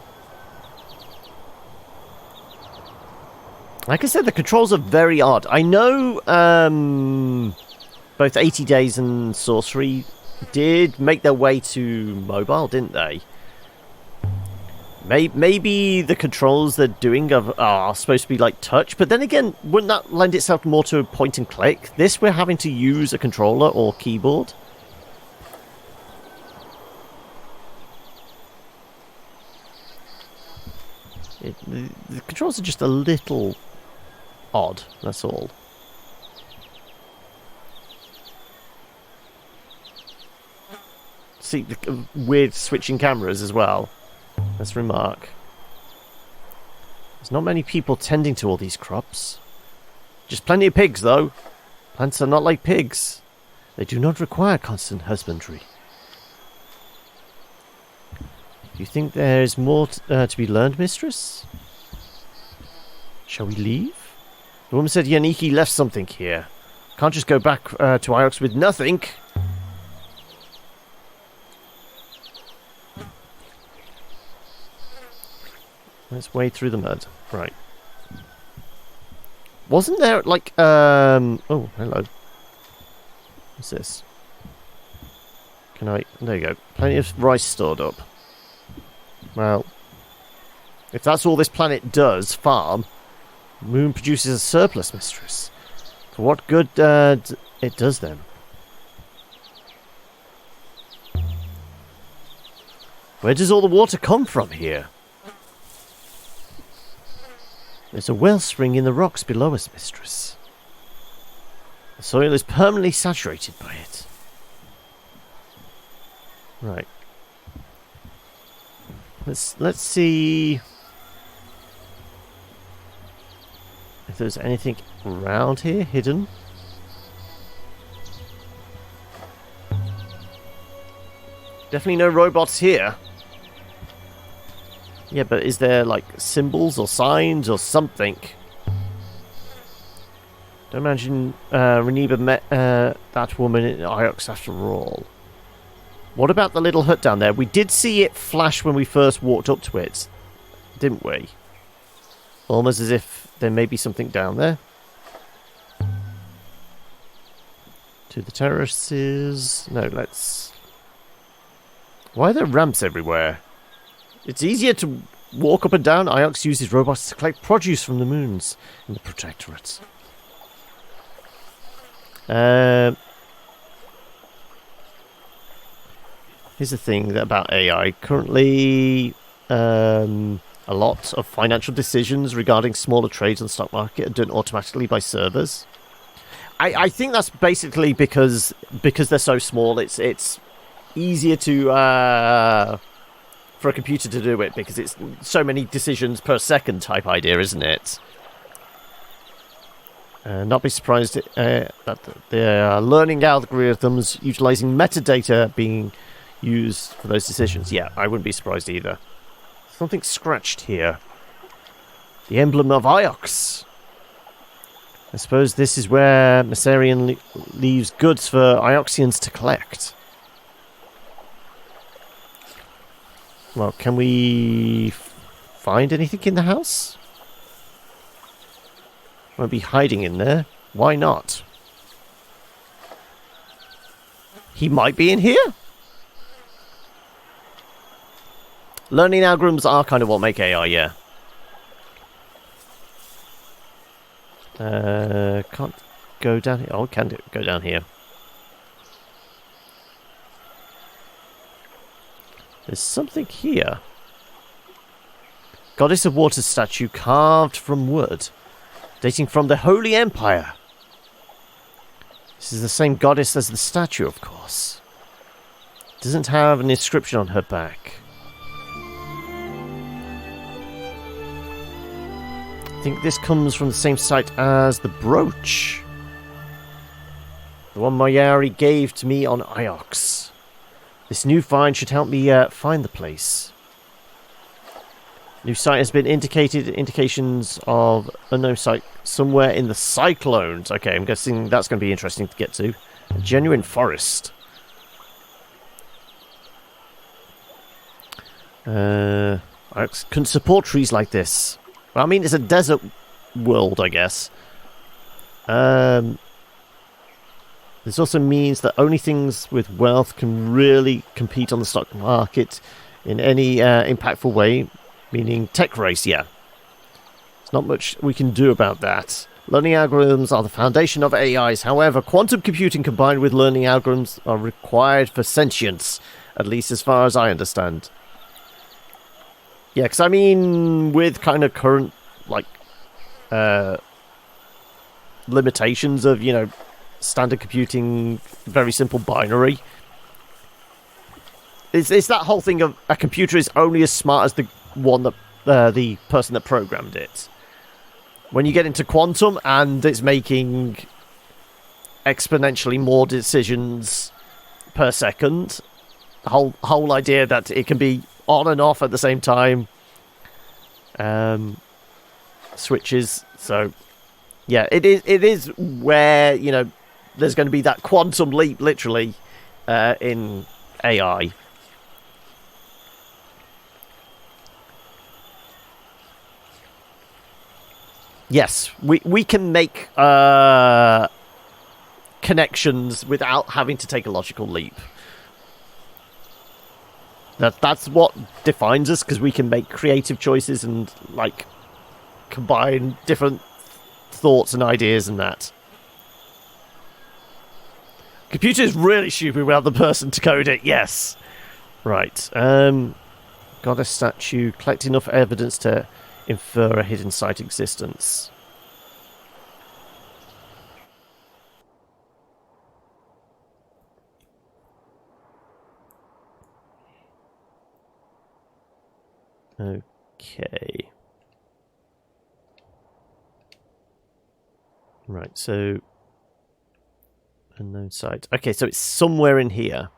Like I said, the controls are very odd. I know both 80 Days and Sorcery did make their way to mobile, didn't they? Maybe the controls they're doing are supposed to be like touch, but then again, wouldn't that lend itself more to point and click? This, we're having to use a controller or keyboard. The controls are just a little odd, that's all. See, the weird switching cameras as well. Let's remark. There's not many people tending to all these crops. Just plenty of pigs, though. Plants are not like pigs. They do not require constant husbandry. Do you think there's more to be learned, mistress? Shall we leave? The woman said Yaniki left something here. Can't just go back to Iox with nothing. Let's wade through the mud. Right. Wasn't there, like, oh, hello. What's this? Can I... There you go. Plenty of rice stored up. Well, if that's all this planet does, farm, the moon produces a surplus, mistress. For what good it does then? Where does all the water come from here? There's a wellspring in the rocks below us, mistress. The soil is permanently saturated by it. Right. Let's see if there's anything around here hidden. Definitely no robots here. Yeah, but is there, like, symbols or signs or something? Don't imagine Reniba met that woman in Iox after all. What about the little hut down there? We did see it flash when we first walked up to it, didn't we? Almost as if there may be something down there. To the terraces... No, let's... Why are there ramps everywhere? It's easier to walk up and down. Iox uses robots to collect produce from the moons in the Protectorate. Here's the thing about AI. Currently, a lot of financial decisions regarding smaller trades on the stock market are done automatically by servers. I think that's basically because they're so small. It's easier to... for a computer to do it, because it's so many decisions per second type idea, isn't it? Not be surprised that there are learning algorithms utilizing metadata being used for those decisions. Yeah, I wouldn't be surprised either. Something scratched here. The emblem of Iox. I suppose this is where Messarian leaves goods for Ioxians to collect. Well, can we find anything in the house? Won't be hiding in there. Why not? He might be in here? Learning algorithms are kind of what make AI, yeah. Can't go down here. Oh, can go down here. There's something here. Goddess of Water statue carved from wood, dating from the Holy Empire. This is the same goddess as the statue, of course. Doesn't have an inscription on her back. I think this comes from the same site as the brooch. The one Mayari gave to me on Iox. This new find should help me find the place. New site has been indicated. Indications of unknown site somewhere in the cyclones. Okay, I'm guessing that's going to be interesting to get to. A genuine forest. I couldn't support trees like this. Well, I mean, it's a desert world, I guess. This also means that only things with wealth can really compete on the stock market in any impactful way, meaning tech race, yeah. There's not much we can do about that. Learning algorithms are the foundation of AIs. However, quantum computing combined with learning algorithms are required for sentience, at least as far as I understand. Yeah, because I mean, with kind of current, like, limitations of, you know, standard computing, very simple binary. It's that whole thing of a computer is only as smart as the one that the person that programmed it. When you get into quantum and it's making exponentially more decisions per second, the whole idea that it can be on and off at the same time switches. So yeah, it is where, you know, there's going to be that quantum leap, literally, in AI. Yes, we can make connections without having to take a logical leap. That's what defines us, because we can make creative choices and, like, combine different thoughts and ideas and that. Computer is really stupid without the person to code it, yes. Right. Goddess statue. Collect enough evidence to infer a hidden site existence. Okay. Right, so unknown site. Okay, so it's somewhere in here.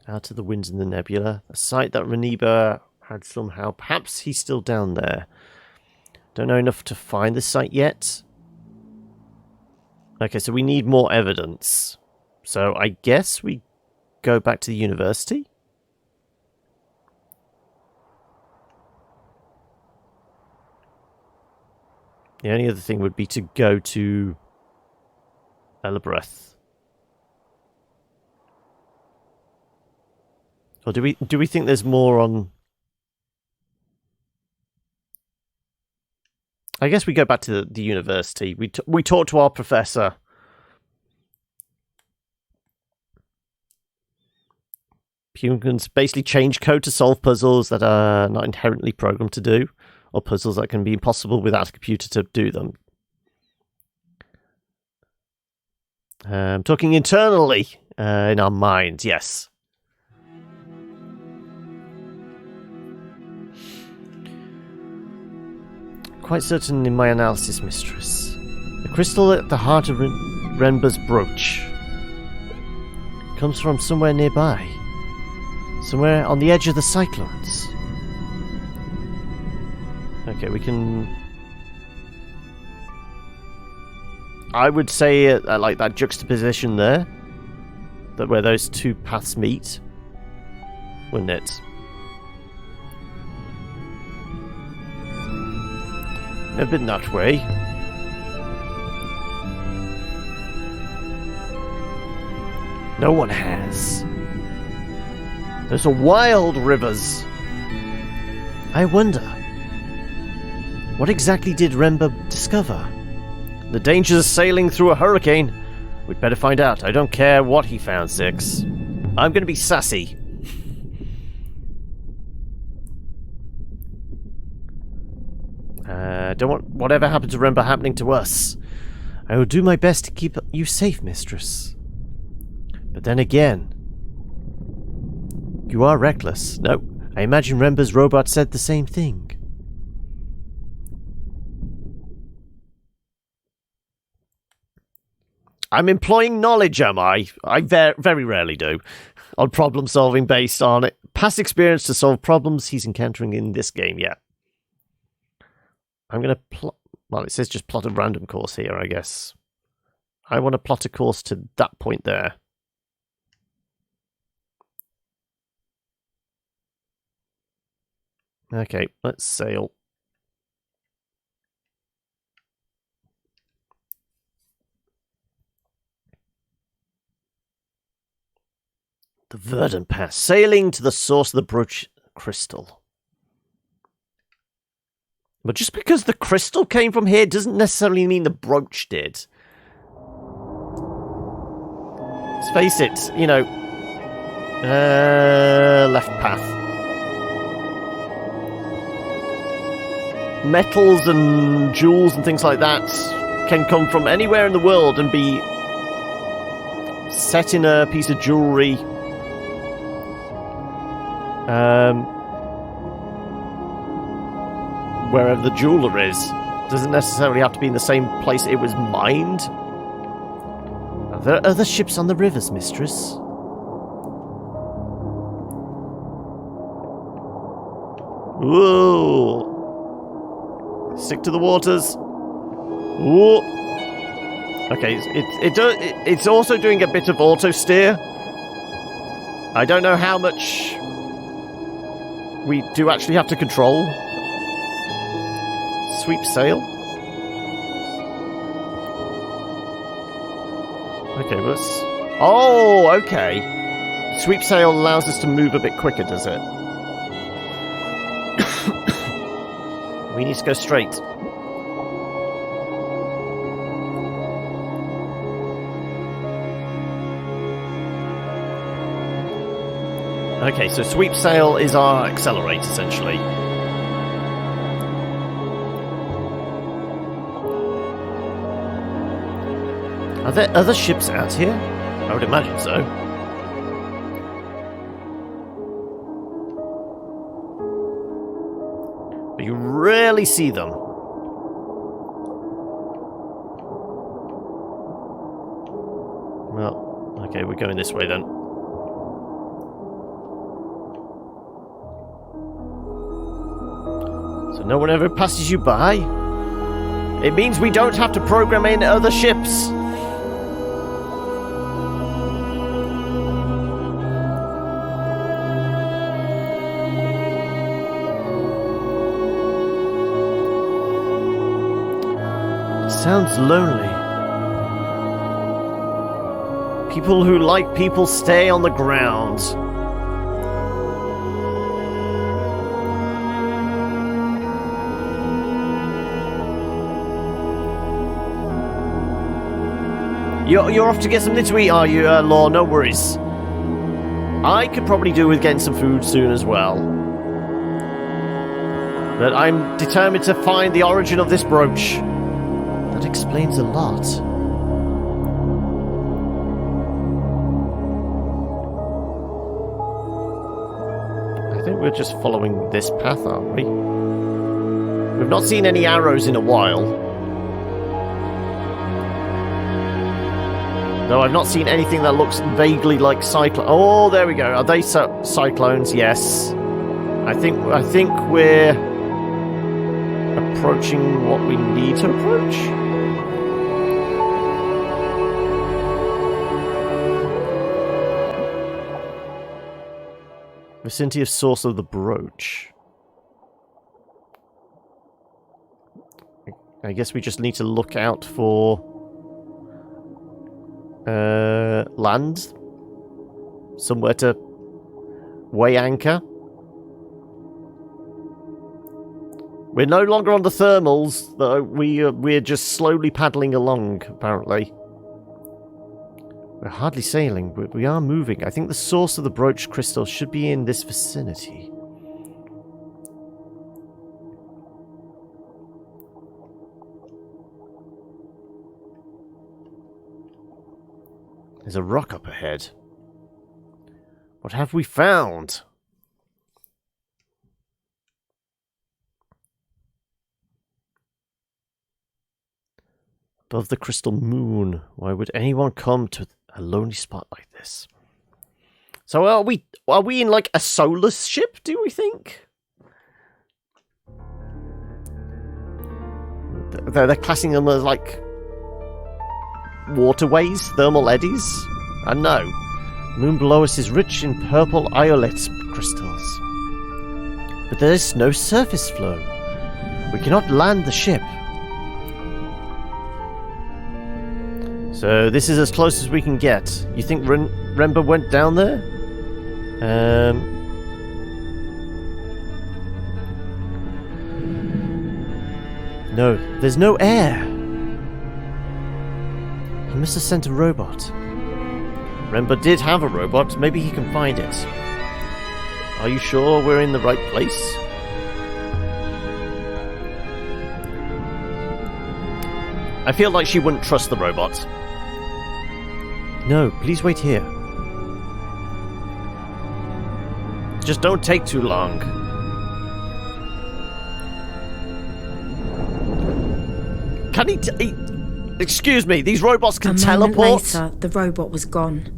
Out of the winds in the nebula. A site that Reniba had somehow. Perhaps he's still down there. Don't know enough to find the site yet. Okay, so we need more evidence. So I guess we go back to the university? The only other thing would be to go to Elabreth. Or do we think there's more on... I guess we go back to the university. We talk to our professor. Humans basically change code to solve puzzles that are not inherently programmed to do, or puzzles that can be impossible without a computer to do them. Talking internally in our minds, yes. Quite certain in my analysis, mistress. The crystal at the heart of Renba's brooch comes from somewhere nearby. Somewhere on the edge of the cyclones. Okay, we can... I would say like that juxtaposition there, that where those two paths meet, wouldn't it? Never been that way. No one has. Those are wild rivers. I wonder, what exactly did Renba discover? The dangers of sailing through a hurricane. We'd better find out. I don't care what he found, Six. I'm going to be sassy. Don't want whatever happened to Remember happening to us. I will do my best to keep you safe, mistress. But then again, you are reckless. No, I imagine Rember's robot said the same thing. I'm employing knowledge, am I? I very rarely do. On problem solving based on past experience to solve problems he's encountering in this game, yeah. I'm going to plot... Well, it says just plot a random course here, I guess. I want to plot a course to that point there. Okay, let's sail. The Verdant Pass. Sailing to the source of the brooch crystal. But just because the crystal came from here doesn't necessarily mean the brooch did. Let's face it, you know... left path. Metals and jewels and things like that can come from anywhere in the world and be set in a piece of jewellery. Wherever the jeweler is. Doesn't necessarily have to be in the same place it was mined. Are there other ships on the rivers, mistress? Whoa! Stick to the waters. Whoa! Okay, it's also doing a bit of auto steer. I don't know how much we do actually have to control. Sweep sail. Okay, let's... Oh, okay. Sweep sail allows us to move a bit quicker, does it? We need to go straight. Okay, so sweep sail is our accelerate, essentially. Are there other ships out here? I would imagine so. But you rarely see them. Well, okay, we're going this way then. So no one ever passes you by? It means we don't have to program in other ships. Sounds lonely. People who like people stay on the ground. You're off to get something to eat, are you, Law? No worries. I could probably do with getting some food soon as well. But I'm determined to find the origin of this brooch. That explains a lot. I think we're just following this path, aren't we? We've not seen any arrows in a while. Though I've not seen anything that looks vaguely like cyclone. Oh, there we go. Are they cyclones? Yes. I think we're approaching what we need to approach. Vicinity of source of the brooch. I guess we just need to look out for land. Somewhere to weigh anchor. We're no longer on the thermals, though. We're just slowly paddling along, apparently. We're hardly sailing, but we are moving. I think the source of the brooch crystal should be in this vicinity. There's a rock up ahead. What have we found? Above the crystal moon. Why would anyone come to a lonely spot like this? So are we in like a solar ship, do we think? They're classing them as like waterways, thermal eddies? I know. The moon below us is rich in purple iolite crystals. But there is no surface flow. We cannot land the ship. So this is as close as we can get. You think Remba went down there? No, there's no air. He must have sent a robot. Remba did have a robot. Maybe he can find it. Are you sure we're in the right place? I feel like she wouldn't trust the robot. No, please wait here. Just don't take too long. Can he... Excuse me, these robots can teleport?
A moment later, the robot was gone.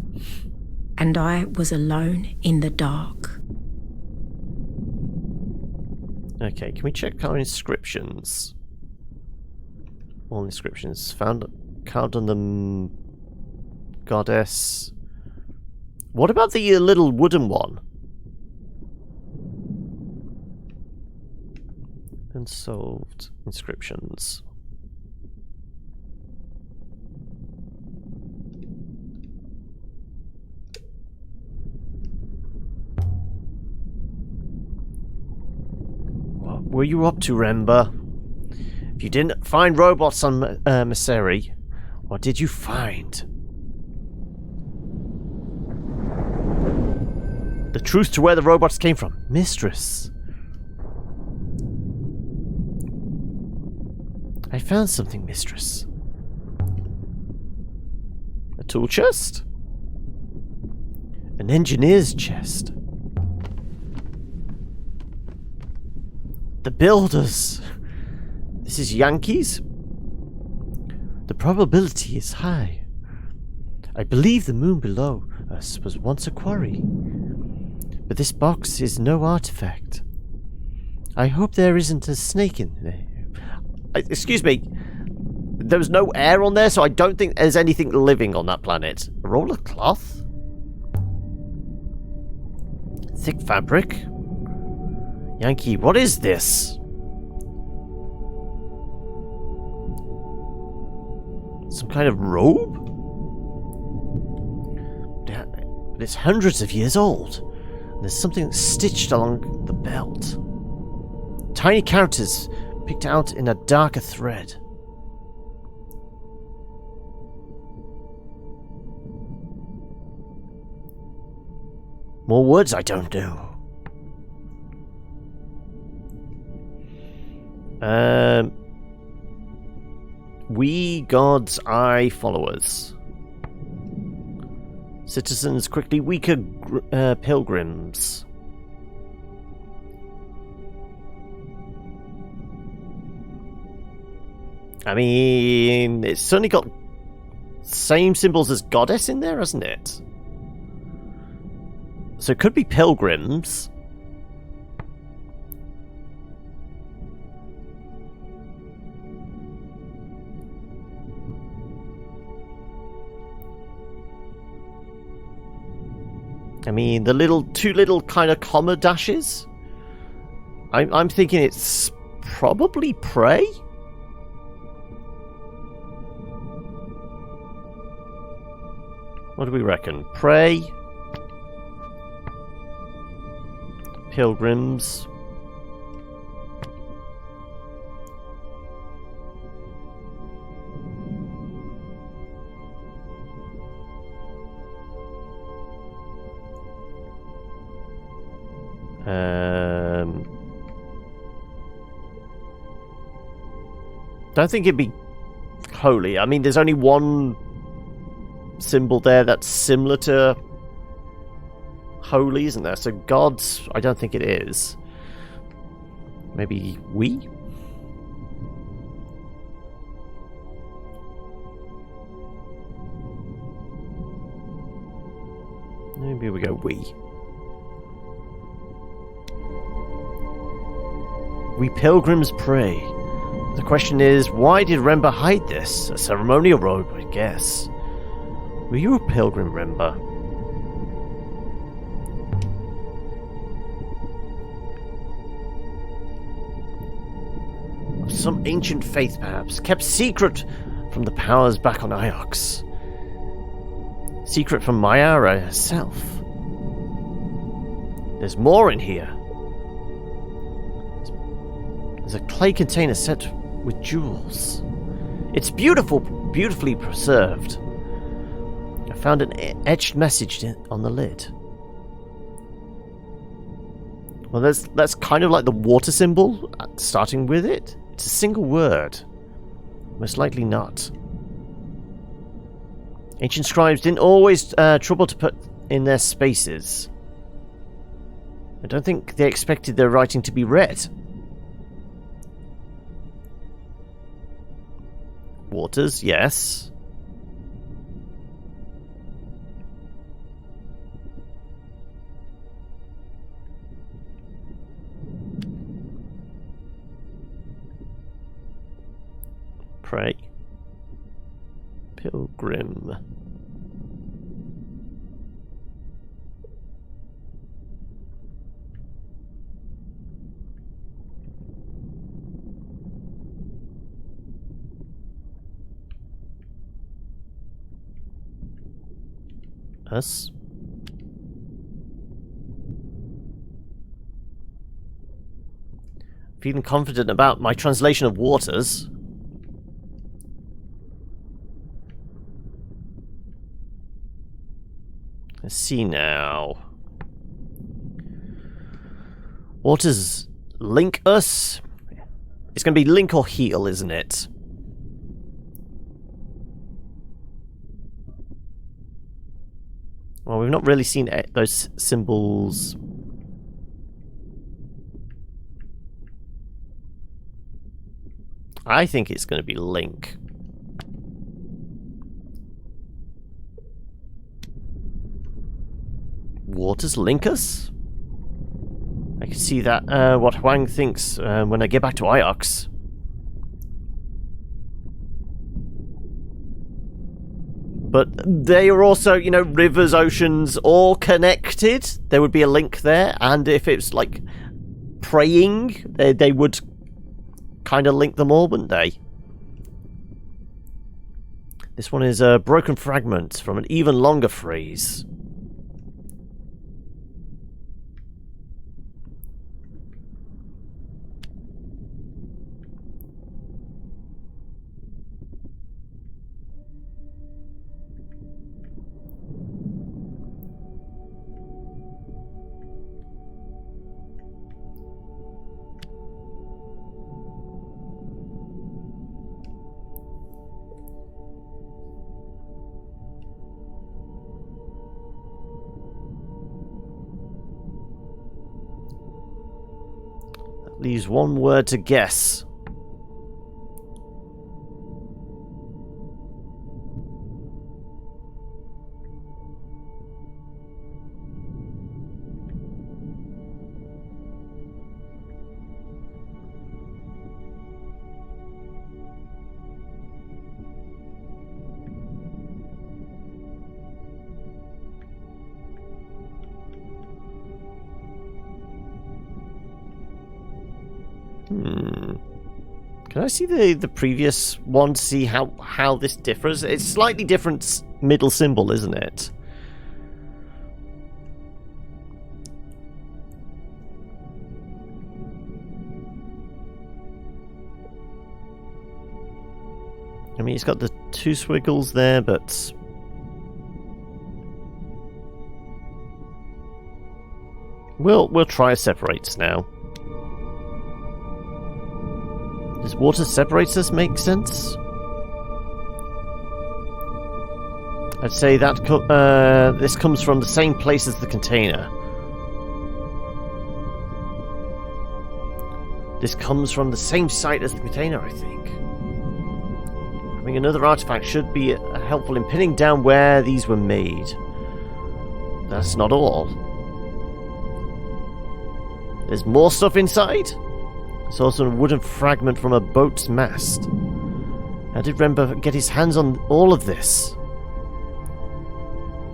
And I was alone in the dark.
Okay, can we check our inscriptions? All inscriptions found carved on the goddess. What about the little wooden one? Unsolved inscriptions. What were you up to, Remba? If you didn't find robots on Maseri, what did you find? The truth to where the robots came from. Mistress. I found something, Mistress. A tool chest? An engineer's chest. The builders. This is Yankees? The probability is high. I believe the moon below us was once a quarry. But this box is no artifact. I hope there isn't a snake in there. Excuse me. There was no air on there, so I don't think there's anything living on that planet. A roll of cloth? Thick fabric? Yankee, what is this? Some kind of robe? It's hundreds of years old. And there's something stitched along the belt. Tiny characters picked out in a darker thread. More words I don't know. We God's Eye followers. Citizens quickly weaker pilgrims. I mean, it's certainly got same symbols as goddess in there, hasn't it? So it could be pilgrims. I mean, the two little kind of comma dashes. I'm thinking it's probably prey. What do we reckon? Prey, pilgrims. Don't think it'd be holy. I mean, there's only one symbol there that's similar to holy, isn't there? So gods, I don't think it is. Maybe we? Maybe we go we. We pilgrims pray. The question is, why did Remba hide this? A ceremonial robe, I guess. Were you a pilgrim, Remba? Of some ancient faith, perhaps, kept secret from the powers back on Iox. Secret from Myara herself. There's more in here. There's a clay container set with jewels. It's beautifully preserved. I found an etched message on the lid. Well, that's kind of like the water symbol, starting with it. It's a single word. Most likely not. Ancient scribes didn't always trouble to put in their spaces. I don't think they expected their writing to be read. Waters, yes. Pray. Pilgrim. Us. Feeling confident about my translation of Waters. Let's see now. Waters link us? It's going to be link or heal, isn't it? Well, we've not really seen those symbols. I think it's going to be link. Waters link us? I can see that, what Huang thinks when I get back to Iox. But they are also, you know, rivers, oceans, all connected. There would be a link there. And if it's like praying, they would kind of link them all, wouldn't they? This one is a broken fragment from an even longer phrase. Leaves one word to guess. Can I see the previous one to see how this differs? It's slightly different middle symbol, isn't it? I mean, it's got the two squiggles there, but We'll try separates now. Does water separators make sense? I'd say that this comes from the same place as the container. This comes from the same site as the container, I think. Having another artifact should be helpful in pinning down where these were made. That's not all. There's more stuff inside? There's also a wooden fragment from a boat's mast. How did Rember get his hands on all of this?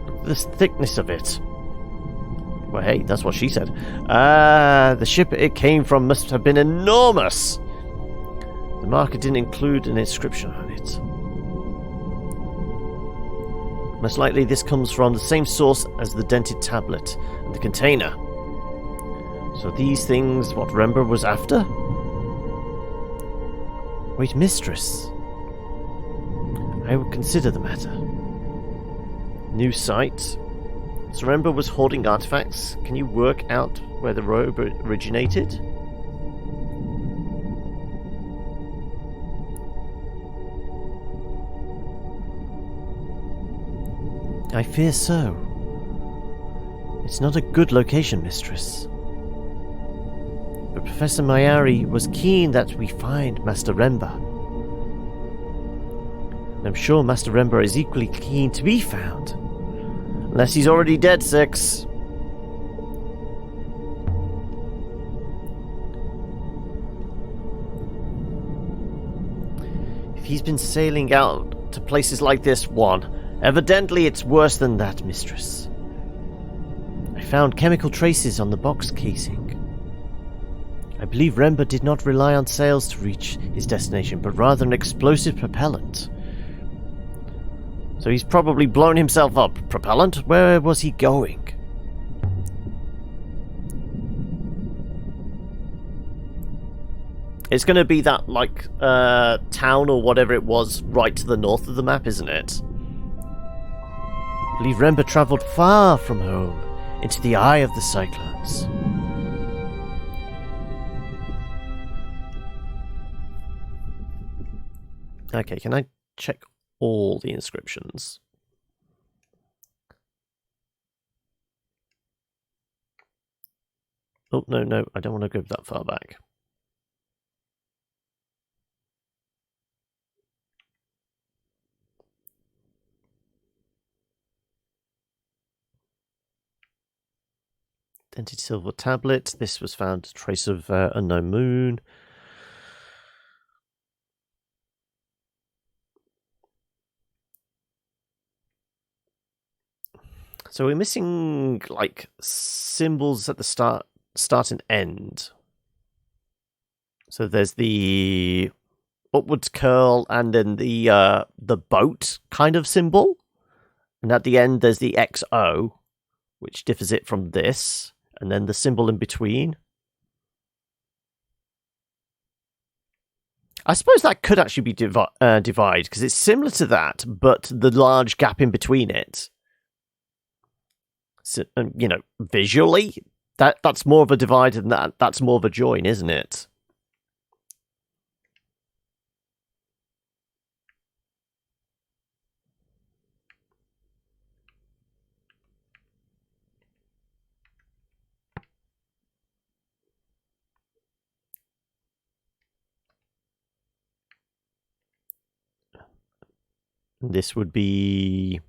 Look at the thickness of it. Well, hey, that's what she said. The ship it came from must have been enormous. The marker didn't include an inscription on it. Most likely this comes from the same source as the dented tablet and the container. So these things, what Rember was after? Wait, mistress. I will consider the matter. New site. So Rember was hoarding artifacts. Can you work out where the robe originated? I fear so. It's not a good location, mistress. But Professor Mayari was keen that we find Master Rember. And I'm sure Master Rember is equally keen to be found. Unless he's already dead, Six. If he's been sailing out to places like this one, evidently it's worse than that, mistress. I found chemical traces on the box casing. I believe Rember did not rely on sails to reach his destination, but rather an explosive propellant. So he's probably blown himself up. Propellant? Where was he going? It's going to be that, like, town or whatever it was right to the north of the map, isn't it? I believe Rember travelled far from home, into the eye of the cyclones. Okay, can I check all the inscriptions? Oh, no, I don't want to go that far back. Dented silver tablet. This was found trace of unknown moon. So we're missing, like, symbols at the start and end. So there's the upwards curl and then the boat kind of symbol. And at the end there's the XO, which differs it from this. And then the symbol in between. I suppose that could actually be divide, because it's similar to that, but the large gap in between it. So, you know, visually, that's more of a divide than that's more of a join, isn't it? This would be...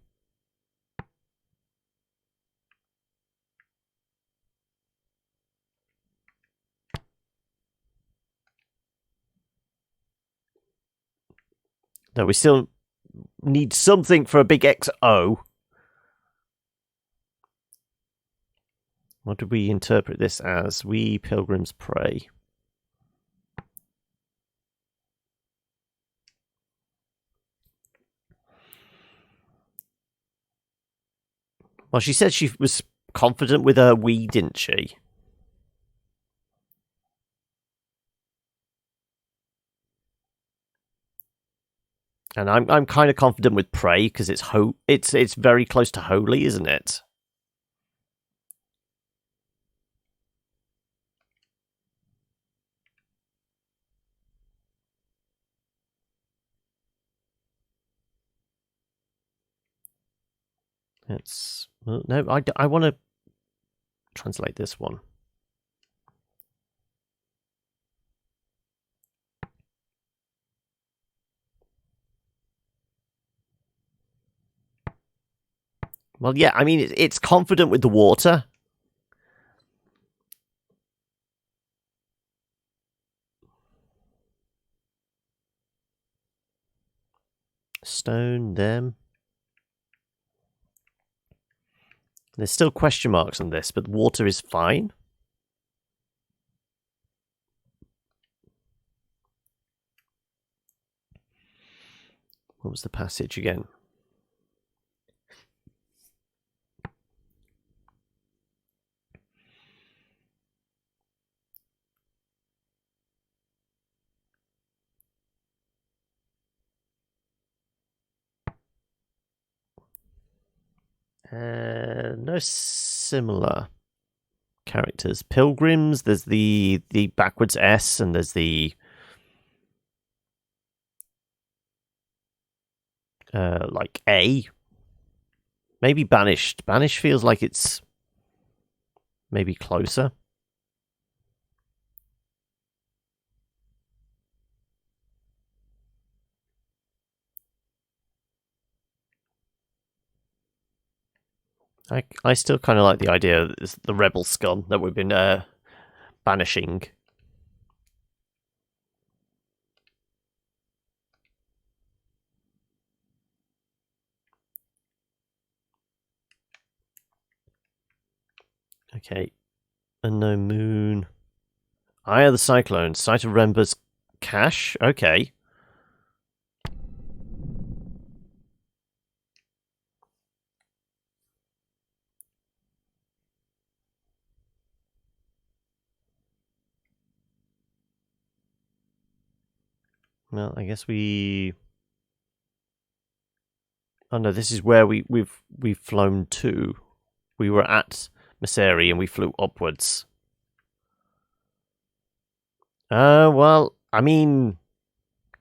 No, we still need something for a big XO. What do we interpret this as? We pilgrims pray. Well, she said she was confident with her we, didn't she? And I'm kind of confident with pray because it's very close to holy, isn't it? It's... Well, no, I want to translate this one. Well, yeah, I mean, it's confident with the water. Stone, them. There's still question marks on this, but water is fine. What was the passage again? No similar characters. Pilgrims, there's the backwards S, and there's the like A. Maybe banished. Banished feels like it's maybe closer. I still kind of like the idea that it's the rebel scum that we've been banishing. Okay. Unknown moon. Eye of the Cyclone. Site of Rember's cache. Okay. Well, I guess we... Oh no, this is where we've flown to. We were at Maseri and we flew upwards. Well, I mean,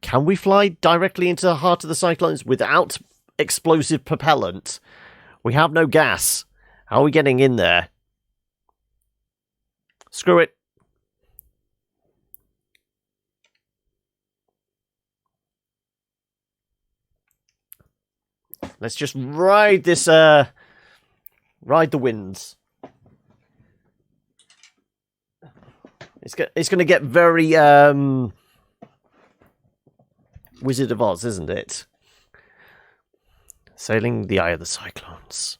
can we fly directly into the heart of the cyclones without explosive propellant? We have no gas. How are we getting in there? Screw it. Let's just ride this, ride the winds. It's going to get very, Wizard of Oz, isn't it? Sailing the Eye of the Cyclones.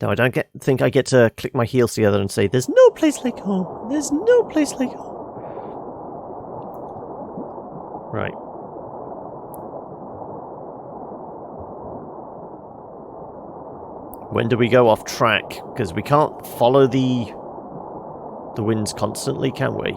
No, I don't think I get to click my heels together and say, "There's no place like home. There's no place like home." Right. When do we go off track? Because we can't follow the winds constantly, can we?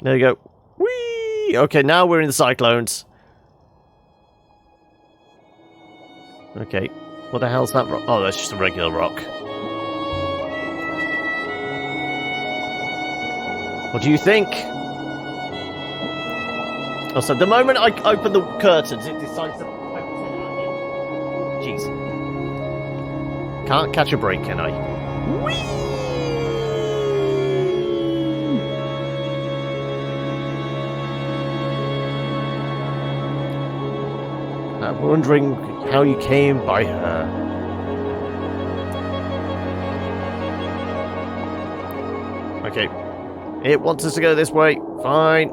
There you go. Whee! Okay, now we're in the cyclones. Okay. What the hell's that rock? Oh, that's just a regular rock. What do you think? Also, the moment I open the curtains, it decides to... Jeez. Can't catch a break, can I? Whee! I'm wondering how you came by her. Okay. It wants us to go this way. Fine.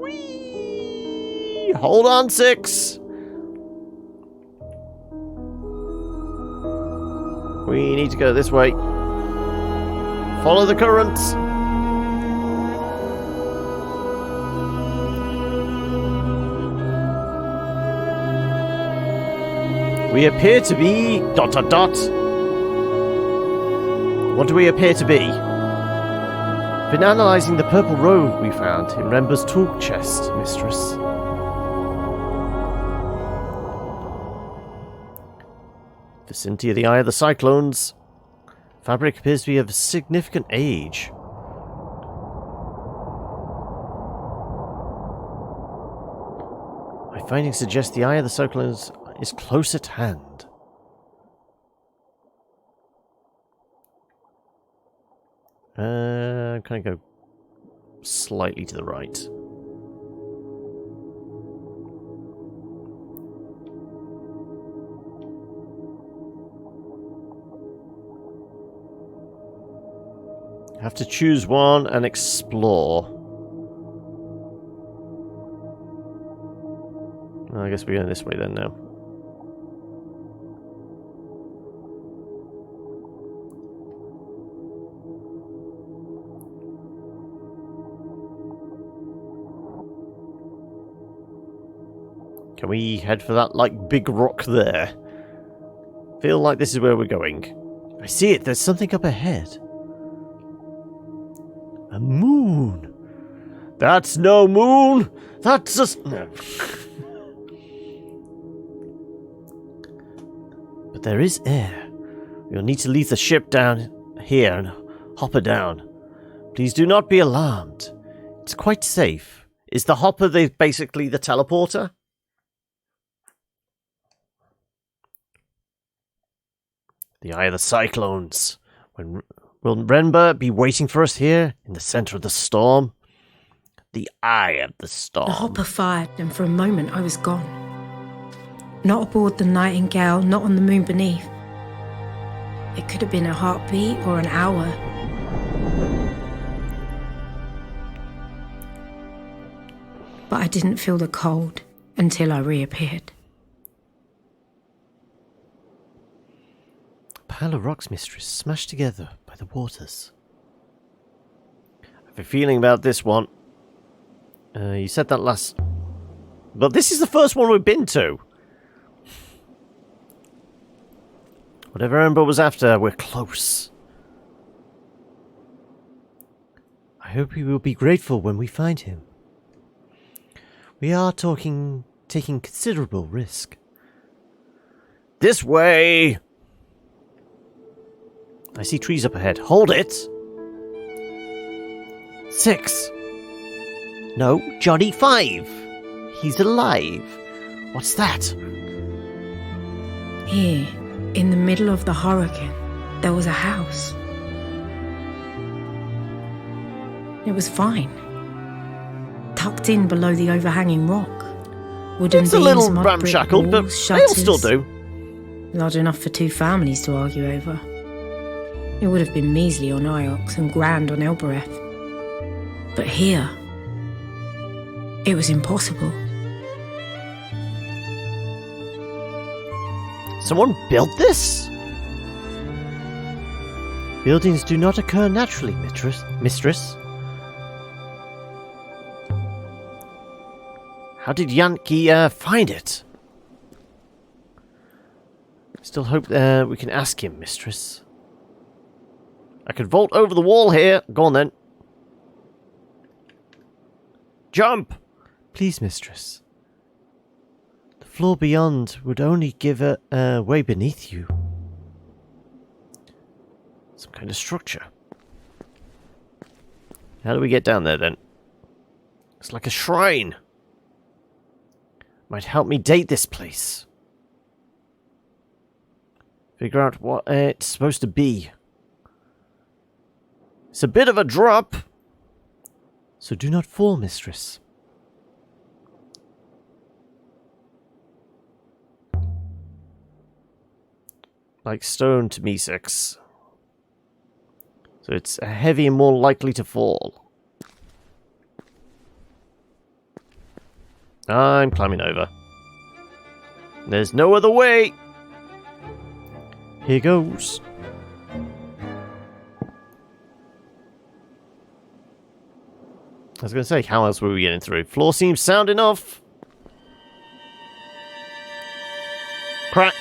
Whee! Hold on, 6. We need to go this way. Follow the currents. We appear to be... ... What do we appear to be? Been analysing the purple robe we found in Rember's tool chest, mistress. Vicinity of the Eye of the Cyclones. Fabric appears to be of significant age. My findings suggest the Eye of the Cyclones is close at hand. I'm going to go slightly to the right. Have to choose one and explore. Well, I guess we're going this way then now. Can we head for that, like, big rock there? Feel like this is where we're going. I see it. There's something up ahead. A moon. That's no moon. That's just... No. But there is air. We'll need to leave the ship down here and hopper down. Please do not be alarmed. It's quite safe. Is the hopper basically the teleporter? The Eye of the Cyclones. Will Renber be waiting for us here in the center of the storm? The Eye of the Storm.
The hopper fired, and for a moment I was gone. Not aboard the Nightingale, not on the moon beneath. It could have been a heartbeat or an hour. But I didn't feel the cold until I reappeared.
Pile of rocks, mistress, smashed together by the waters. I have a feeling about this one. You said that last... But this is the first one we've been to. Whatever Ember was after, we're close. I hope he will be grateful when we find him. We are taking considerable risk. This way! I see trees up ahead. Hold it! 6. No, Johnny 5. He's alive. What's that?
Here, in the middle of the hurricane, there was a house. It was fine. Tucked in below the overhanging rock. Wooden
It's a
beams,
little
mud brick
ramshackled, but
walls,
they'll still
shutters.
do.
Large enough for 2 families to argue over. It would have been measly on Iox and grand on Elbereth. But here, it was impossible.
Someone built this? Buildings do not occur naturally, mistress. How did Yankee find it? Still hope we can ask him, mistress. I could vault over the wall here. Go on then. Jump! Please, mistress. The floor beyond would only give a way beneath you. Some kind of structure. How do we get down there then? It's like a shrine. Might help me date this place. Figure out what it's supposed to be. It's a bit of a drop. So do not fall, mistress. Like stone to me 6. So it's heavy and more likely to fall. I'm climbing over. There's no other way. Here goes. I was going to say, how else were we getting through? Floor seems sound enough. Crack.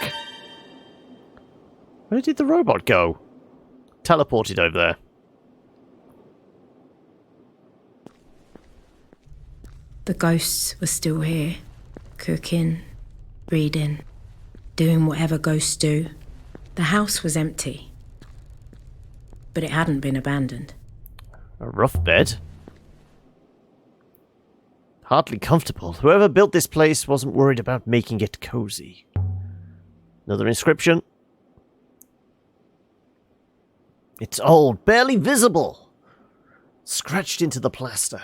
Where did the robot go? Teleported over there.
The ghosts were still here, cooking, reading, doing whatever ghosts do. The house was empty, but it hadn't been abandoned.
A rough bed. Hardly comfortable. Whoever built this place wasn't worried about making it cozy. Another inscription. It's old, barely visible. Scratched into the plaster.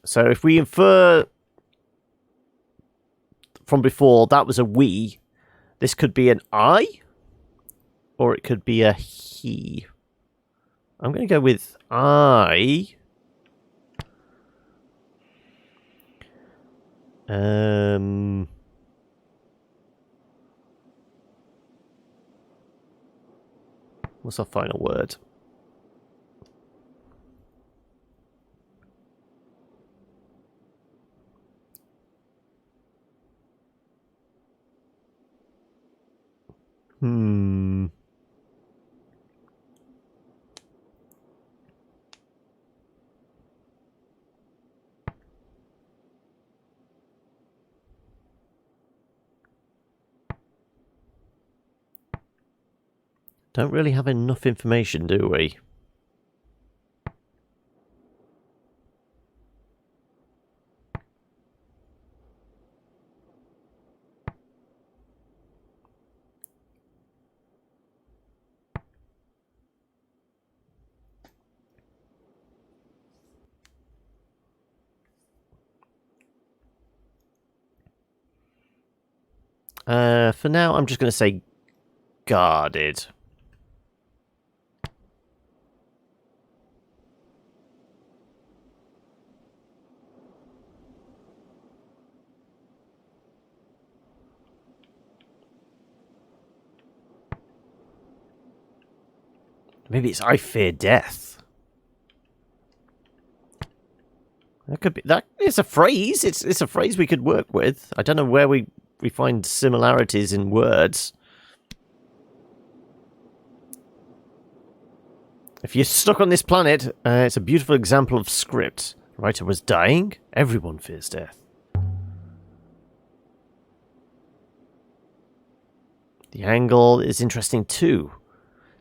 So if we infer from before that was a we, this could be an I, or it could be a he. I'm going to go with I. What's our final word? Don't really have enough information, do we? For now, I'm just going to say guarded. Maybe it's I fear death. That could be that. It's a phrase. It's a phrase we could work with. I don't know where we find similarities in words. If you're stuck on this planet, it's a beautiful example of script. The writer was dying. Everyone fears death. The angle is interesting too.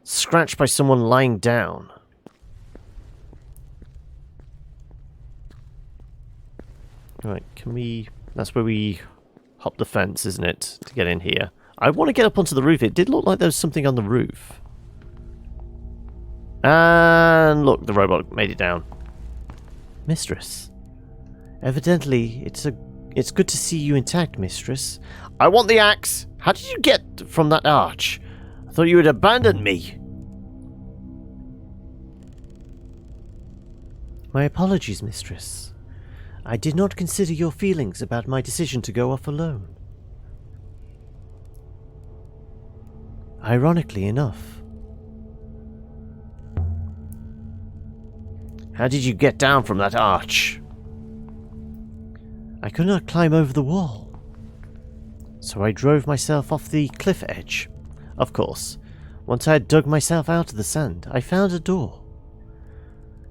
Scratched by someone lying down. Right, can we... That's where we hop the fence, isn't it? To get in here. I want to get up onto the roof. It did look like there was something on the roof. And look, the robot made it down. Mistress. Evidently, it's good to see you intact, mistress. I want the axe! How did you get from that arch? I thought you had abandoned me. My apologies, mistress. I did not consider your feelings about my decision to go off alone. Ironically enough. How did you get down from that arch? I could not climb over the wall. So I drove myself off the cliff edge. Of course, once I had dug myself out of the sand, I found a door.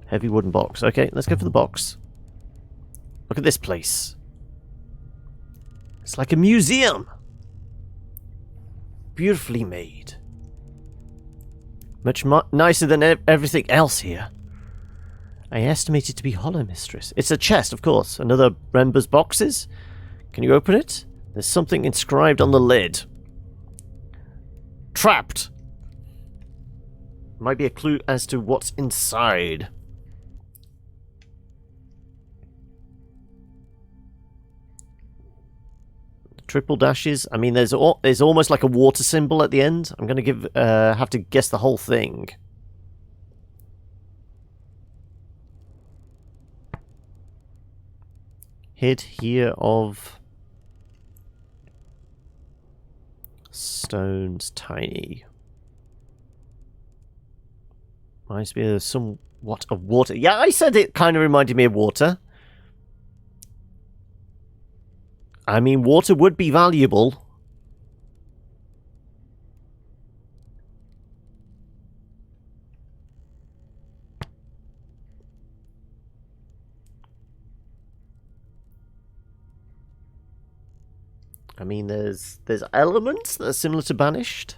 Heavy wooden box. Okay, let's go for the box. Look at this place. It's like a museum. Beautifully made. Much nicer than everything else here. I estimate it to be hollow, mistress. It's a chest, of course. Another Rember's boxes. Can you open it? There's something inscribed on the lid. Trapped. Might be a clue as to what's inside. Triple dashes. I mean, there's almost like a water symbol at the end. I'm going to have to guess the whole thing. Hid here of stones tiny. Reminds me of somewhat of water. Yeah, I said it kind of reminded me of water. I mean, water would be valuable. I mean, there's elements that are similar to Banished.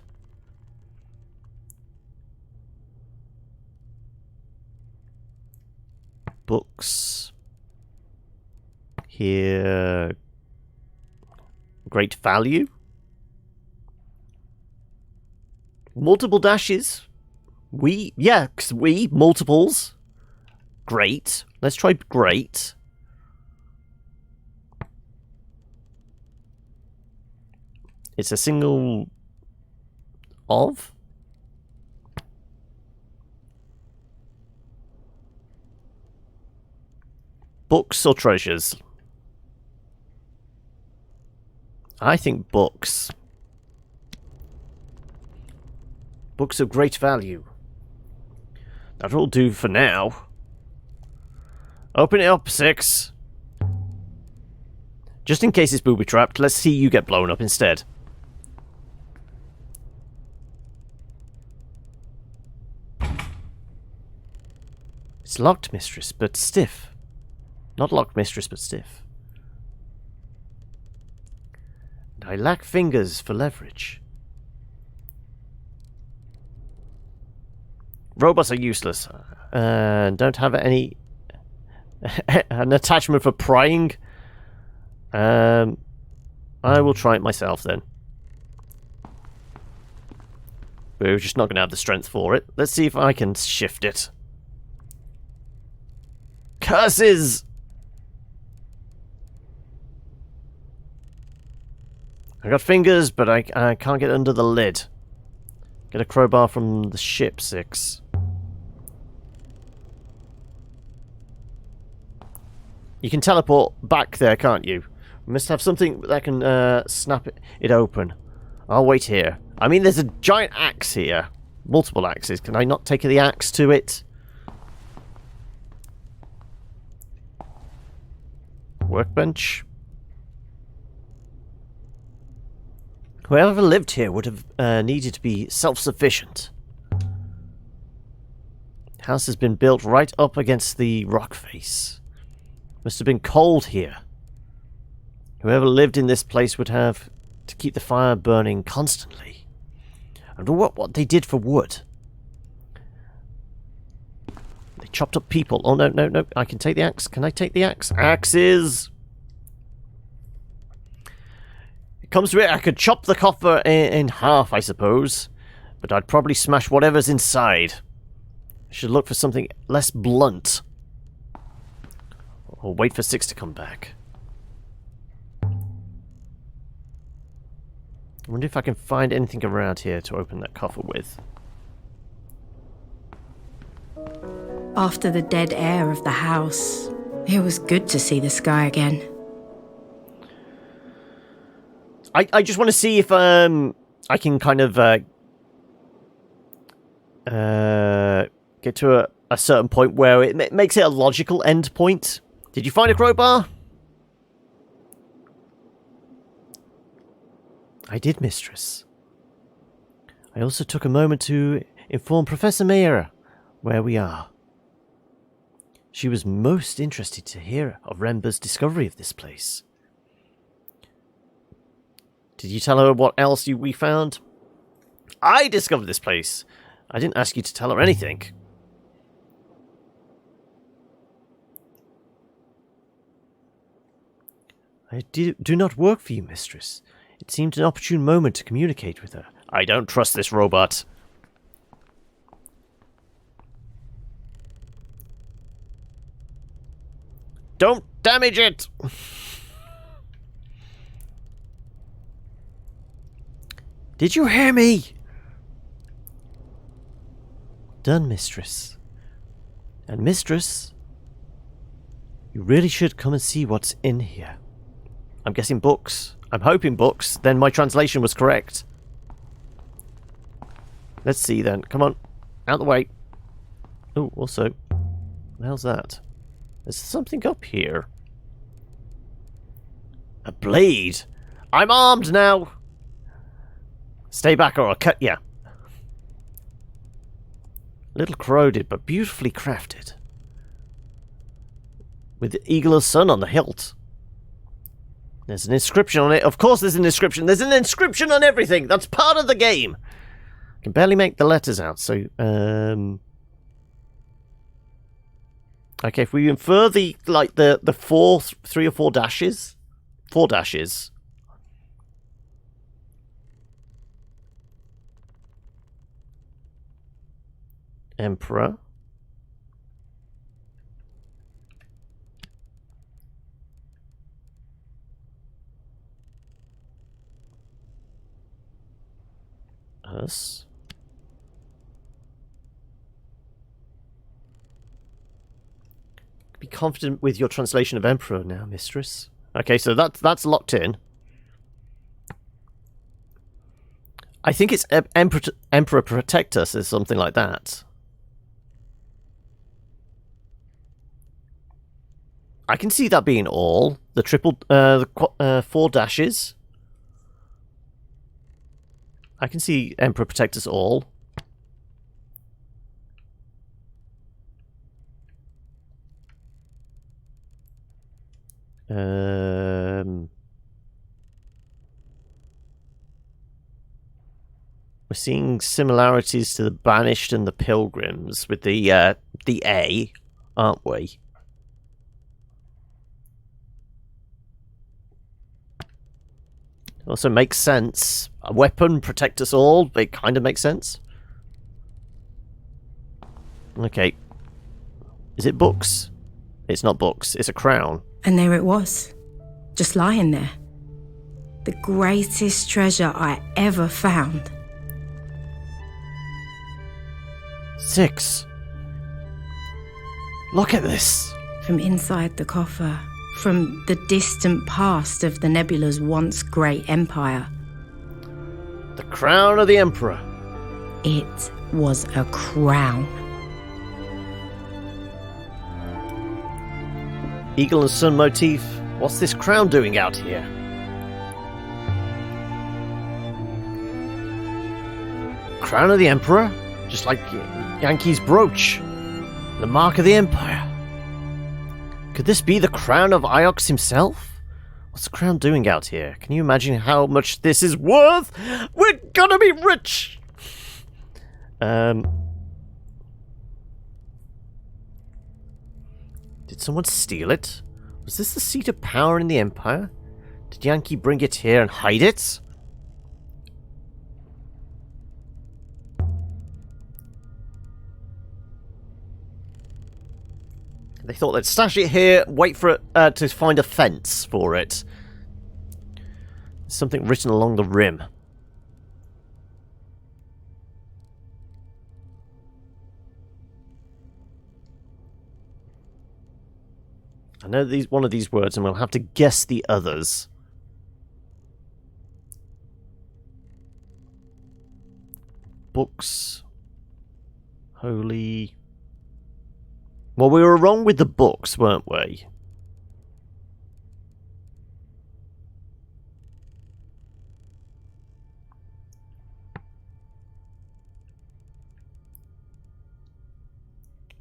Books. Here. Great value. Multiple dashes. Multiples. Great. Let's try great. It's a single of. Books or treasures? I think books. Books of great value. That'll do for now. Open it up, 6. Just in case it's booby-trapped, let's see you get blown up instead. It's locked, mistress, but stiff. Not locked, mistress, but stiff. And I lack fingers for leverage. Robots are useless. Don't have any... an attachment for prying. I will try it myself then. We're just not going to have the strength for it. Let's see if I can shift it. Curses! I got fingers, but I can't get under the lid. Get a crowbar from the ship, 6. You can teleport back there, can't you? We must have something that can snap it open. I'll wait here. I mean, there's a giant axe here. Multiple axes. Can I not take the axe to it? Workbench. Whoever lived here would have needed to be self-sufficient. House has been built right up against the rock face. Must have been cold here. Whoever lived in this place would have to keep the fire burning constantly. I wonder what they did for wood. They chopped up people. Oh, no, no, no. I can take the axe. Can I take the axe? Axes! It comes to it, I could chop the coffer in half, I suppose. But I'd probably smash whatever's inside. I should look for something less blunt. Or wait for 6 to come back. I wonder if I can find anything around here to open that coffer with.
After the dead air of the house, it was good to see the sky again.
I just want to see if I can kind of get to a certain point where it makes it a logical end point. Did you find a crowbar? I did, mistress. I also took a moment to inform Professor Mayer where we are. She was most interested to hear of Rember's discovery of this place. Did you tell her what else we found? I discovered this place. I didn't ask you to tell her anything. I do not work for you, mistress. It seemed an opportune moment to communicate with her. I don't trust this robot. Don't damage it! Did you hear me? Done, mistress. And mistress, you really should come and see what's in here. I'm guessing books. I'm hoping books. Then my translation was correct. Let's see then. Come on. Out the way. Oh, also. What the hell's that? There's something up here. A blade. I'm armed now. Stay back or I'll cut ya. Little corroded, but beautifully crafted. With the eagle of sun on the hilt. There's an inscription on it. Of course there's an inscription. There's an inscription on everything. That's part of the game. I can barely make the letters out, so... Okay, if we infer the, like, the 3 or 4 dashes... 4 dashes... Emperor... Us... Be confident with your translation of Emperor now, mistress. Okay, so that's locked in. I think it's Emperor Protect Us or something like that. I can see that being all. The triple... the 4 dashes. I can see Emperor Protect Us all. We're seeing similarities to the Banished and the Pilgrims with the A, aren't we? Also makes sense. A weapon, protect us all. It kind of makes sense. Okay. Is it books? It's not books. It's a crown.
And there it was, just lying there. The greatest treasure I ever found.
6. Look at this.
From inside the coffer, from the distant past of the nebula's once great empire.
The crown of the Emperor.
It was a crown.
Eagle and sun motif. What's this crown doing out here? Crown of the Emperor? Just like Yankee's brooch. The mark of the Empire. Could this be the crown of Iox himself? What's the crown doing out here? Can you imagine how much this is worth? We're gonna be rich! Did someone steal it? Was this the seat of power in the Empire? Did Yankee bring it here and hide it? They thought they'd stash it here, wait for it to find a fence for it. There's something written along the rim. I know one of these words, and we'll have to guess the others. Books. Holy. Well, we were wrong with the books, weren't we?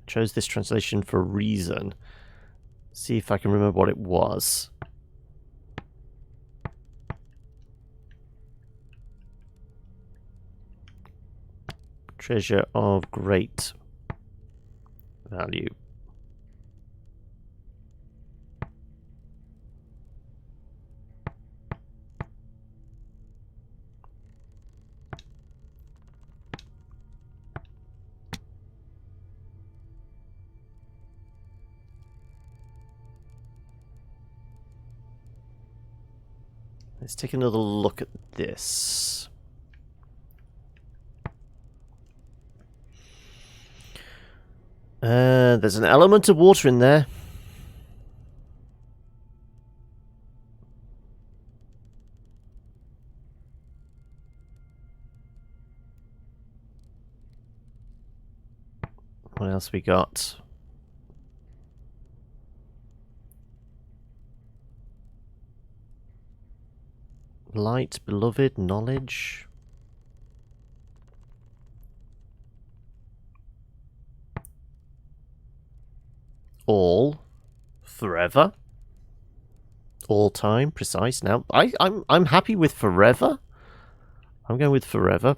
Chose this translation for a reason. See if I can remember what it was. Treasure of great value. Let's take another look at this. There's an element of water in there. What else we got? Light, beloved, knowledge. All. Forever. all time, precise. Now, I'm happy with forever. I'm going with forever.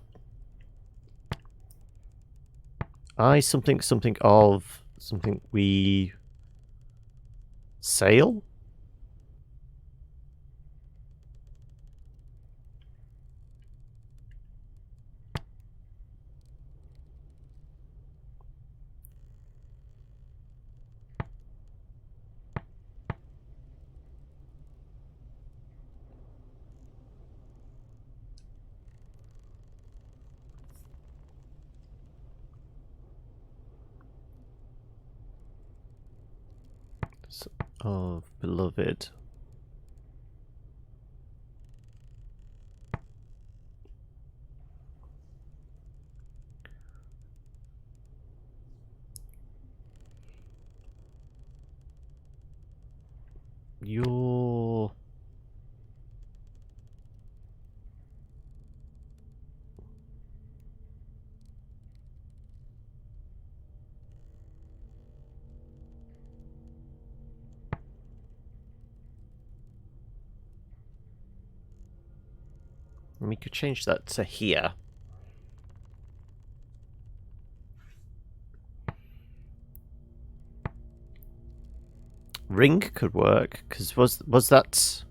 Something of something we sail. Of beloved. Your we could change that to here. Ring could work, because was that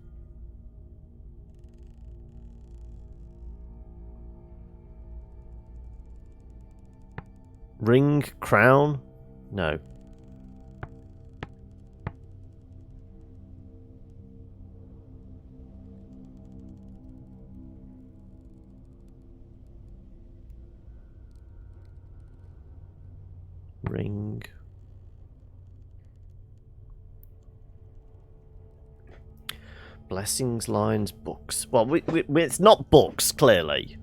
ring crown? No. Ring. Blessings, lines, books. Well, it's not books, clearly.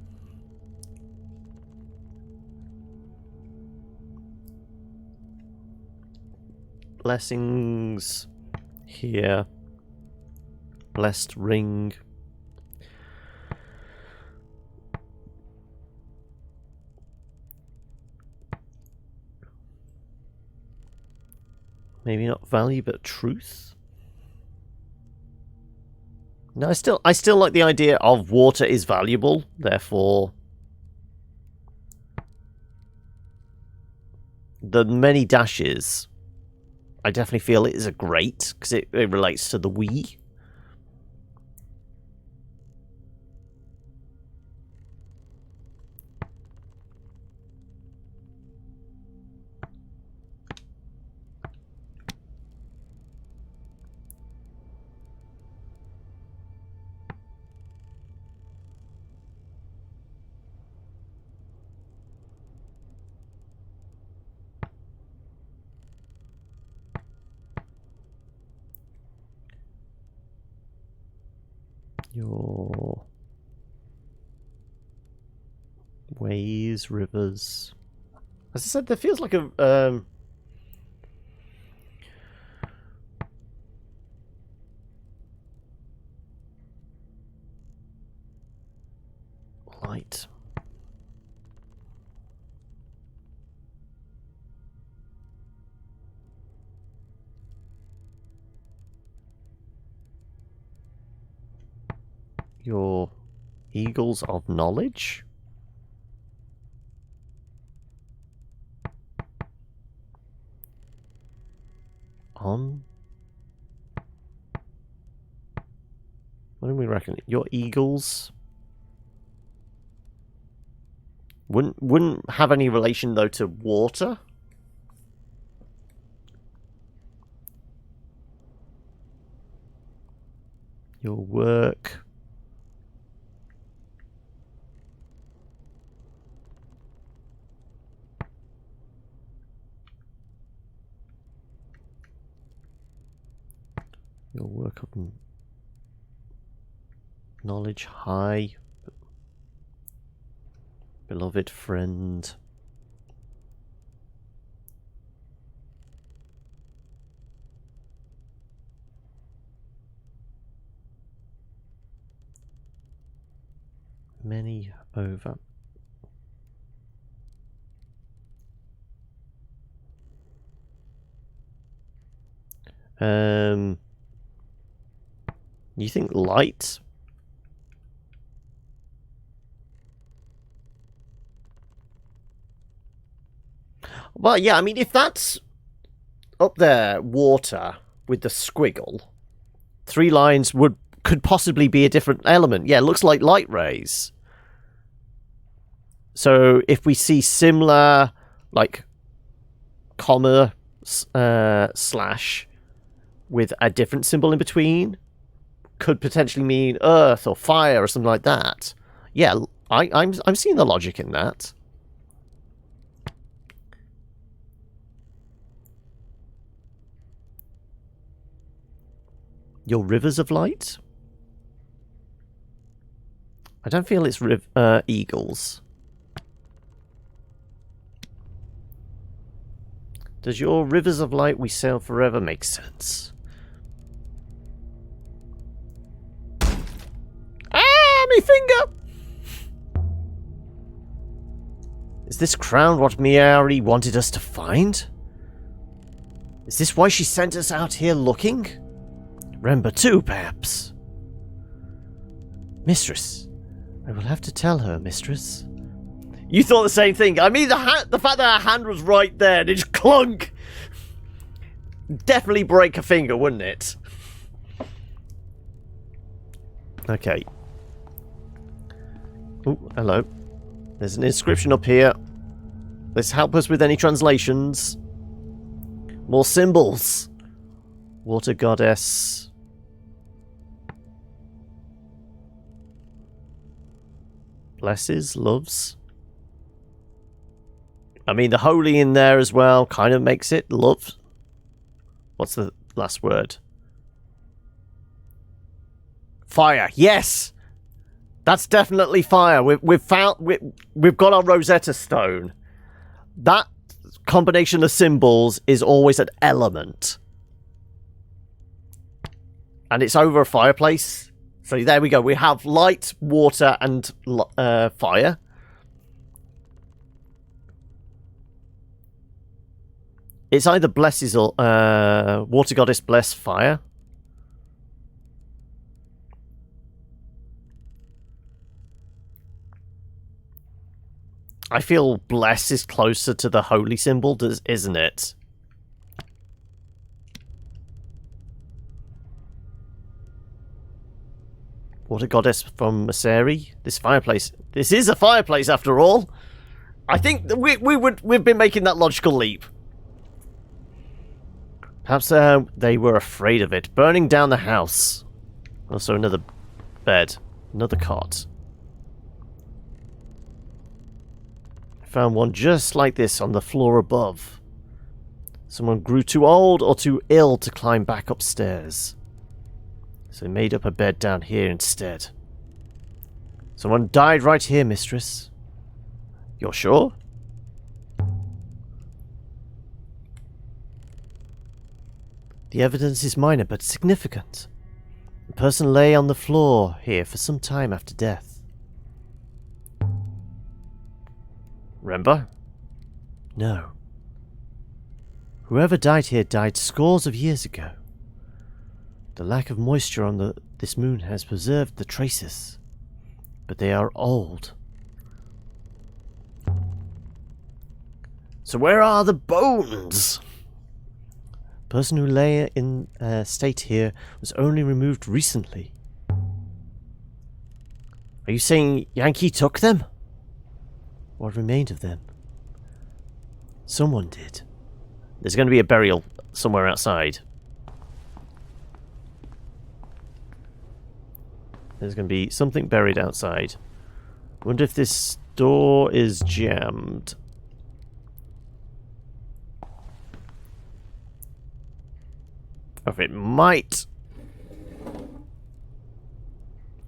Blessings here. Blessed ring. Maybe not value, but truth. No, I still like the idea of water is valuable, therefore the many dashes, I definitely feel it is a great, because it relates to the we. Your ways, rivers. As I said, there feels like a light. Your eagles of knowledge. On. What do we reckon? Your eagles wouldn't have any relation though to water. Your work. Your work of knowledge high. Beloved friend. Many over. You think light? Well, yeah, I mean, if that's up there, water with the squiggle, 3 lines could possibly be a different element. Yeah, it looks like light rays. So if we see similar, like, comma slash with a different symbol in between, could potentially mean earth or fire or something like that. Yeah, I'm seeing the logic in that. Your rivers of light? I don't feel it's eagles. Does your rivers of light we sail forever make sense? Ah, me finger! Is this crown what Miari wanted us to find? Is this why she sent us out here looking? Remember too, perhaps. Mistress. I will have to tell her, mistress. You thought the same thing. I mean, the fact that her hand was right there and it just clunk. Definitely break a finger, wouldn't it? Okay. Oh, hello. There's an inscription up here. Let's help us with any translations. More symbols. Water goddess. Blesses, loves. I mean, the holy in there as well kind of makes it love. What's the last word? Fire. Yes, that's definitely fire. We've got our Rosetta Stone. That combination of symbols is always an element, and it's over a fireplace. So there we go. We have light, water, and fire. It's either blesses or water goddess bless fire. I feel bless is closer to the holy symbol, isn't it? Water goddess from Maseri. This fireplace. This is a fireplace after all. I think that we've been making that logical leap. Perhaps they were afraid of it. Burning down the house. Also another bed. Another cot. I found one just like this on the floor above. Someone grew too old or too ill to climb back upstairs. So they made up a bed down here instead. Someone died right here, mistress. You're sure? The evidence is minor but significant. The person lay on the floor here for some time after death. Remember? No. Whoever died here died scores of years ago. The lack of moisture on this moon has preserved the traces, but they are old. So where are the bones? The person who lay in state here was only removed recently. Are you saying Yankee took them? What remained of them? Someone did. There's going to be a burial somewhere outside. There's going to be something buried outside. Wonder if this door is jammed. Or if it might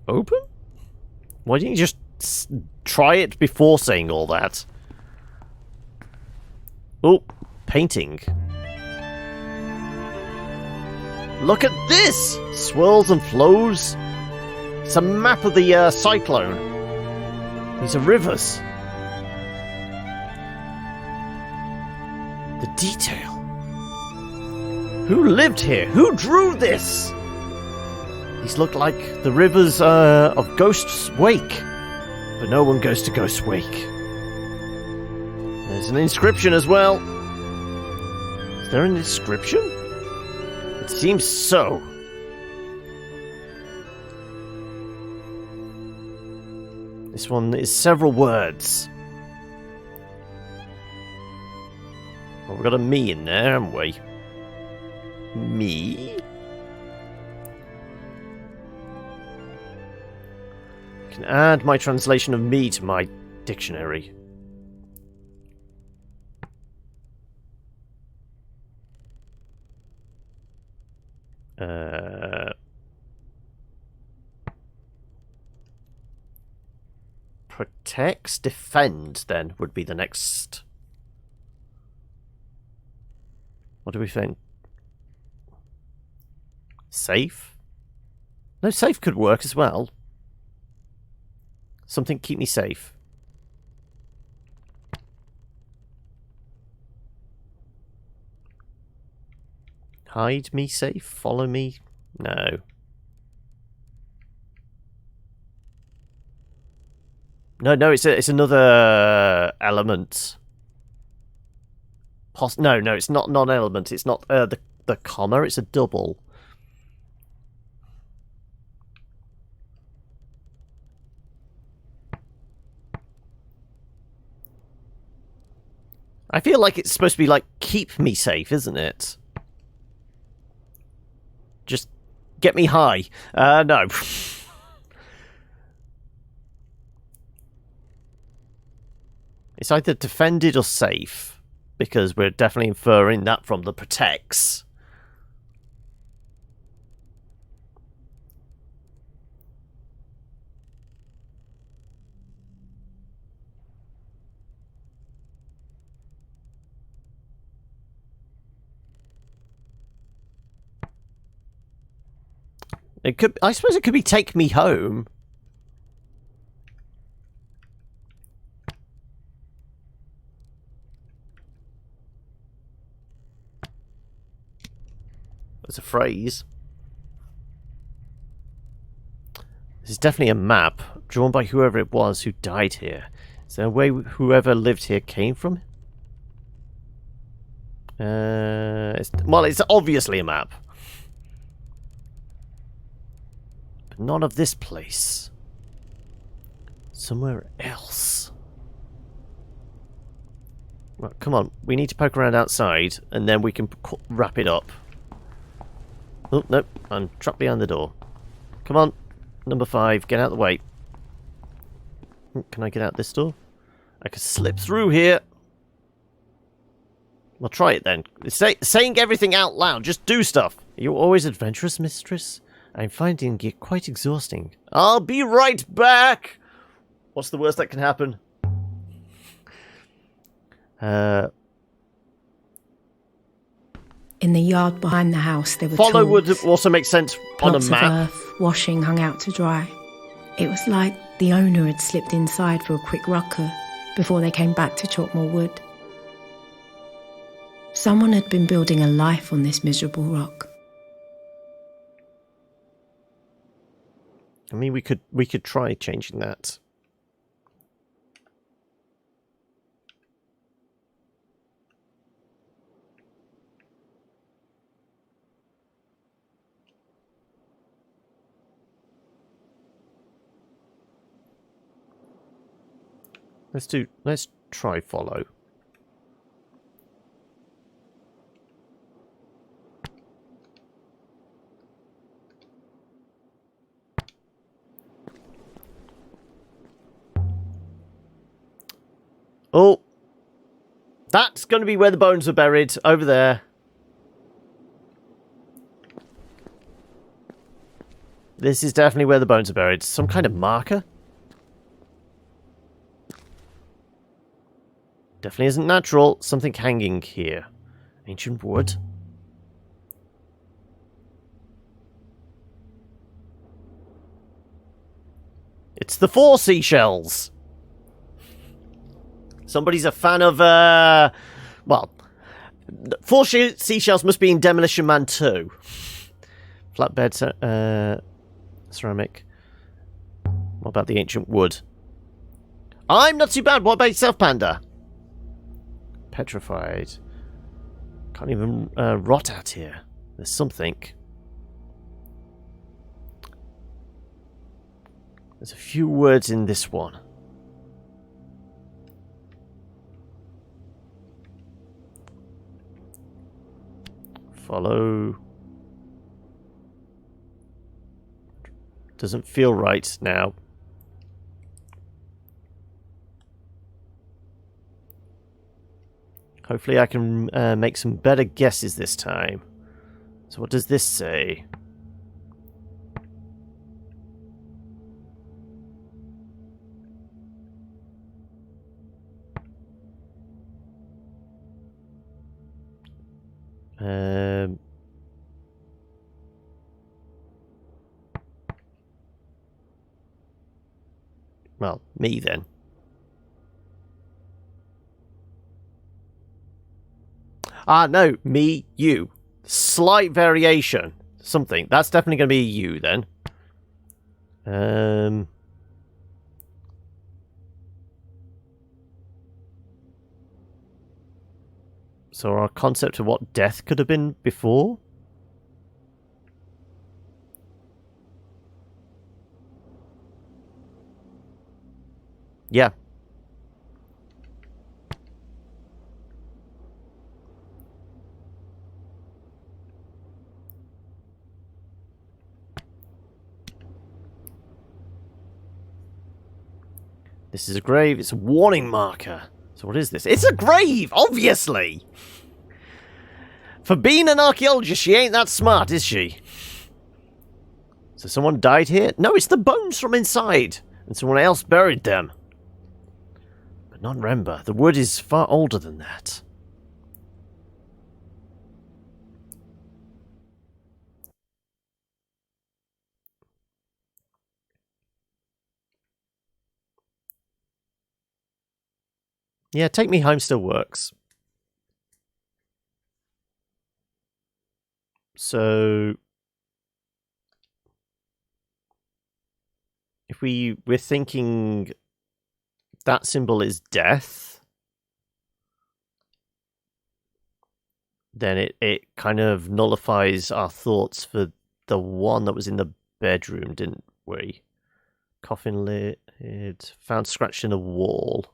open? Why didn't you just try it before saying all that? Oh, painting. Look at this! Swirls and flows. It's a map of the cyclone. These are rivers. The detail. Who lived here? Who drew this? These look like the rivers of Ghost's Wake. But no one goes to Ghost's Wake. There's an inscription as well. Is there an inscription? It seems so. This one is several words. Well, we've got a me in there, haven't we? Me? I can add my translation of me to my dictionary. Protects, defend, then, would be the next. What do we think? Safe? No, safe could work as well. Something keep me safe. Hide me safe? Follow me? No. No, it's another element. No, it's not non-element. It's not the comma. It's a double. I feel like it's supposed to be like keep me safe, isn't it? Just get me high. No. It's either defended or safe, because we're definitely inferring that from the protects. It could. I suppose it could be take me home. As a phrase. This is definitely a map drawn by whoever it was who died here. Is there a way whoever lived here came from? Well, it's obviously a map. But not of this place. Somewhere else. Well, come on. We need to poke around outside, and then we can wrap it up. Oh, no. I'm trapped behind the door. Come on. Number 5. Get out of the way. Can I get out this door? I can slip through here. Well, try it then. Saying everything out loud. Just do stuff. Are you always adventurous, mistress? I'm finding it quite exhausting. I'll be right back! What's the worst that can happen?
In the yard behind the house, there were
Follow
tools,
would also make sense on a
plots
map.
of earth, washing hung out to dry. It was like the owner had slipped inside for a quick rucker before they came back to chop more wood. Someone had been building a life on this miserable rock.
I mean, we could try changing that. Let's try follow. Oh, that's going to be where the bones are buried, over there. This is definitely where the bones are buried. Some kind of marker? Definitely isn't natural. Something hanging here. Ancient wood. It's the 4 seashells. Somebody's a fan of, well, 4 seashells must be in Demolition Man 2. Flatbed, Ceramic. What about the ancient wood? I'm not too bad. What about yourself, Panda? Petrified. Can't even rot out here. There's something. There's a few words in this one. Follow. Doesn't feel right now. Hopefully I can make some better guesses this time. So what does this say? Well, me then. Ah, no, me, you. Slight variation. Something. That's definitely going to be a you then. So our concept of what death could have been before? Yeah. This is a grave. It's a warning marker. So what is this? It's a grave, obviously! For being an archaeologist, she ain't that smart, is she? So someone died here? No, it's the bones from inside. And someone else buried them. But not remember. The wood is far older than that. Yeah, Take Me Home still works. So if we're thinking that symbol is death, then it kind of nullifies our thoughts for the one that was in the bedroom, didn't we? Coffin lid, found scratched in a wall.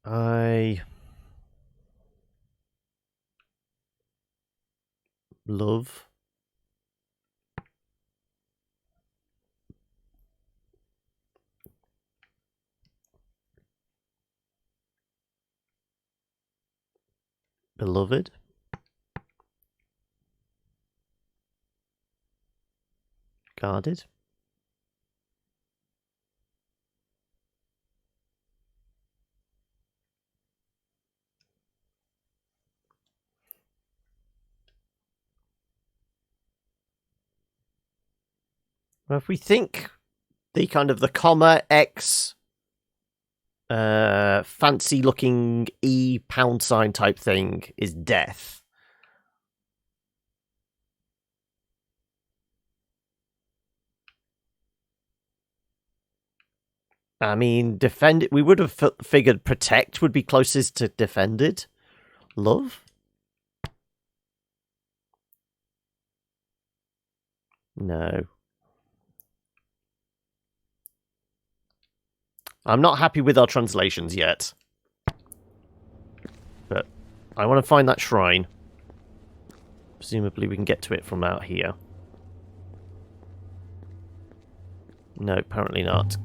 I love beloved guarded well, if we think the kind of the comma X fancy looking E pound sign type thing is death. I mean, defend. We would have figured protect would be closest to defended. Love? No. I'm not happy with our translations yet. But I want to find that shrine. Presumably we can get to it from out here. No, apparently not.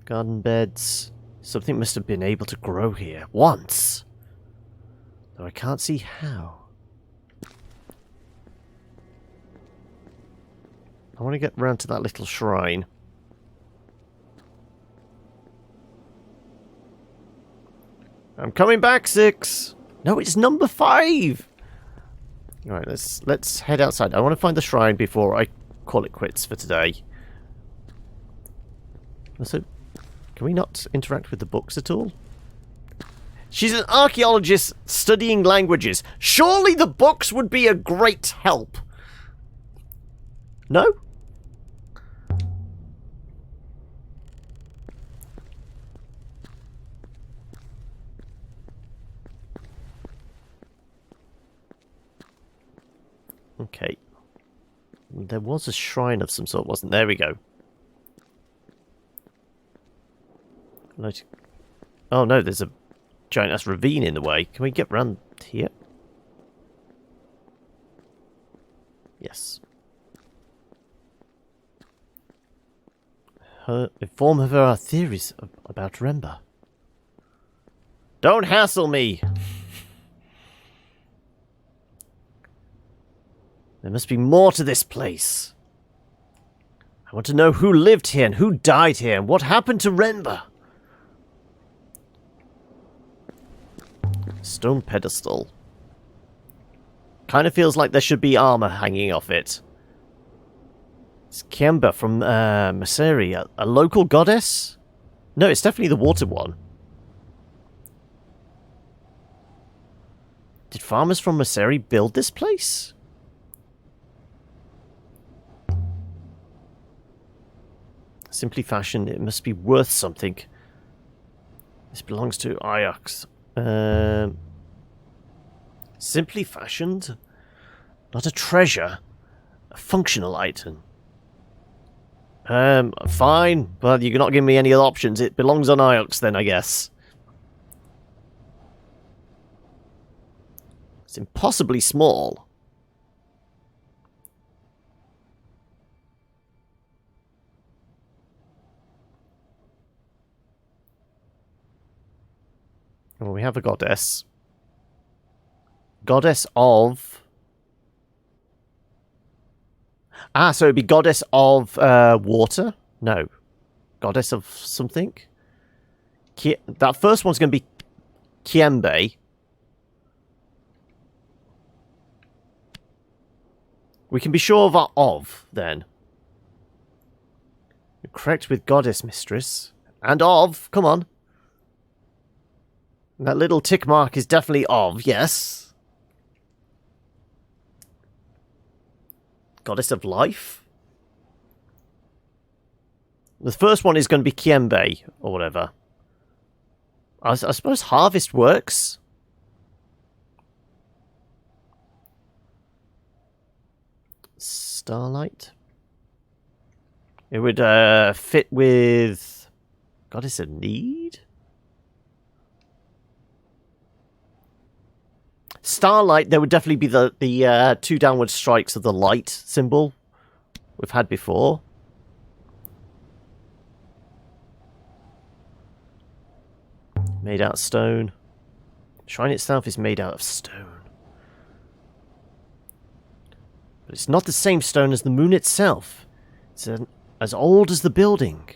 Garden beds. Something must have been able to grow here once. Though I can't see how. I want to get round to that little shrine. I'm coming back, 6. No, it's number 5. All right, let's head outside. I want to find the shrine before I call it quits for today. Also, can we not interact with the books at all? She's an archaeologist studying languages. Surely the books would be a great help. No? Okay. There was a shrine of some sort, wasn't there? There we go. Oh no, there's a giant ass ravine in the way. Can we get round here? Yes. Inform her of our theories about Remba. Don't hassle me! There must be more to this place. I want to know who lived here and who died here and what happened to Remba. Stone pedestal. Kind of feels like there should be armor hanging off it. It's Kiemba from Maseri, a local goddess? No, it's definitely the water one. Did farmers from Maseri build this place? Simply fashioned, it must be worth something. This belongs to Iox. Simply fashioned? Not a treasure. A functional item. Fine, but you're not giving me any other options. It belongs on Iox then, I guess. It's impossibly small. Well, we have a goddess. Goddess of... Ah, so it'd be goddess of water? No. Goddess of something? That first one's going to be Kiembe. We can be sure of our of, then. You're correct with goddess, mistress. And of, come on. That little tick mark is definitely of, yes. Goddess of life? The first one is going to be Kiembe, or whatever. I suppose harvest works. Starlight? It would fit with Goddess of Need? Starlight, there would definitely be the two downward strikes of the light symbol we've had before. Made out of stone. Shrine itself is made out of stone. But it's not the same stone as the moon itself. It's as old as the building.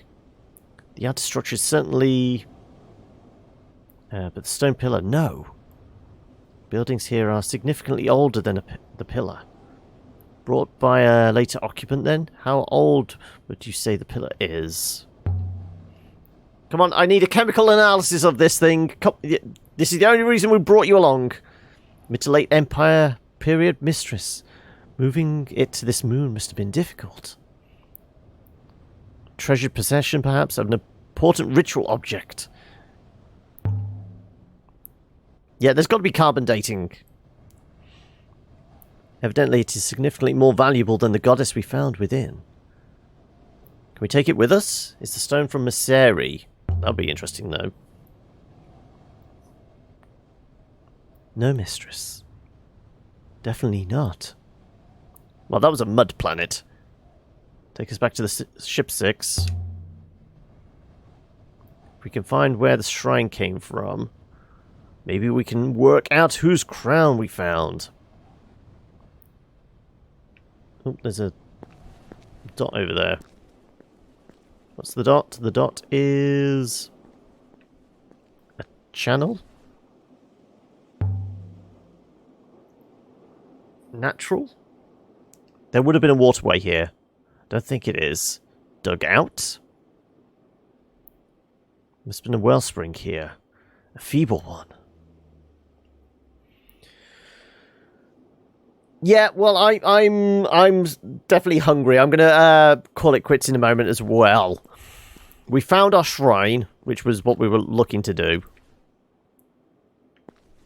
The outer structure is certainly... but the stone pillar, no. Buildings here are significantly older than the pillar. Brought by a later occupant then? How old would you say the pillar is? Come on, I need a chemical analysis of this thing. This is the only reason we brought you along. Mid to late Empire period mistress. Moving it to this moon must have been difficult. Treasured possession, perhaps, of an important ritual object. Yeah, there's got to be carbon dating. Evidently, it is significantly more valuable than the goddess we found within. Can we take it with us? It's the stone from Maseri. That'll be interesting, though. No, mistress. Definitely not. Well, that was a mud planet. Take us back to the ship 6. If we can find where the shrine came from, maybe we can work out whose crown we found. Oh, there's a dot over there. What's the dot? The dot is... a channel? Natural? There would have been a waterway here. Don't think it is. Dug out? Must have been a wellspring here. A feeble one. Yeah, well, I'm definitely hungry. I'm gonna call it quits in a moment as well. We found our shrine, which was what we were looking to do.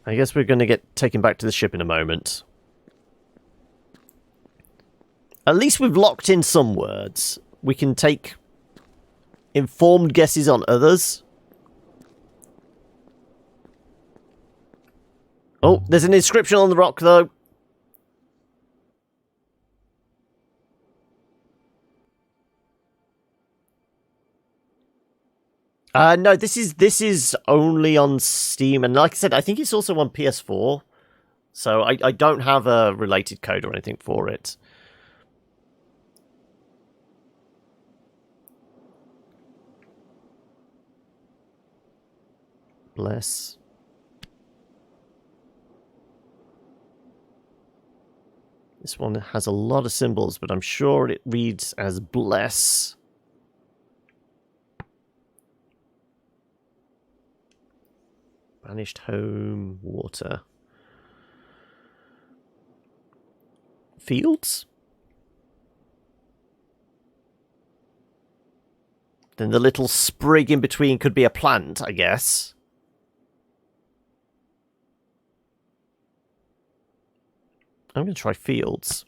I guess we're gonna get taken back to the ship in a moment. At least we've locked in some words. We can take informed guesses on others. Oh, there's an inscription on the rock, though. No, this is only on Steam, and like I said, I think it's also on PS4. So I don't have a related code or anything for it. Bless. This one has a lot of symbols, but I'm sure it reads as bless. Banished home, water. Fields? Then the little sprig in between could be a plant, I guess. I'm going to try fields.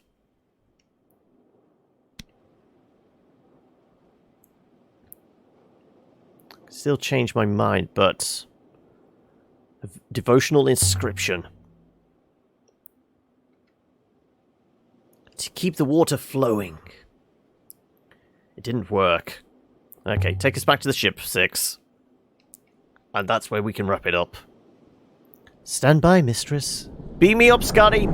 Still change my mind, but... a devotional inscription. To keep the water flowing. It didn't work. Okay, take us back to the ship, 6. And that's where we can wrap it up. Stand by, mistress. Beam me up, Scotty!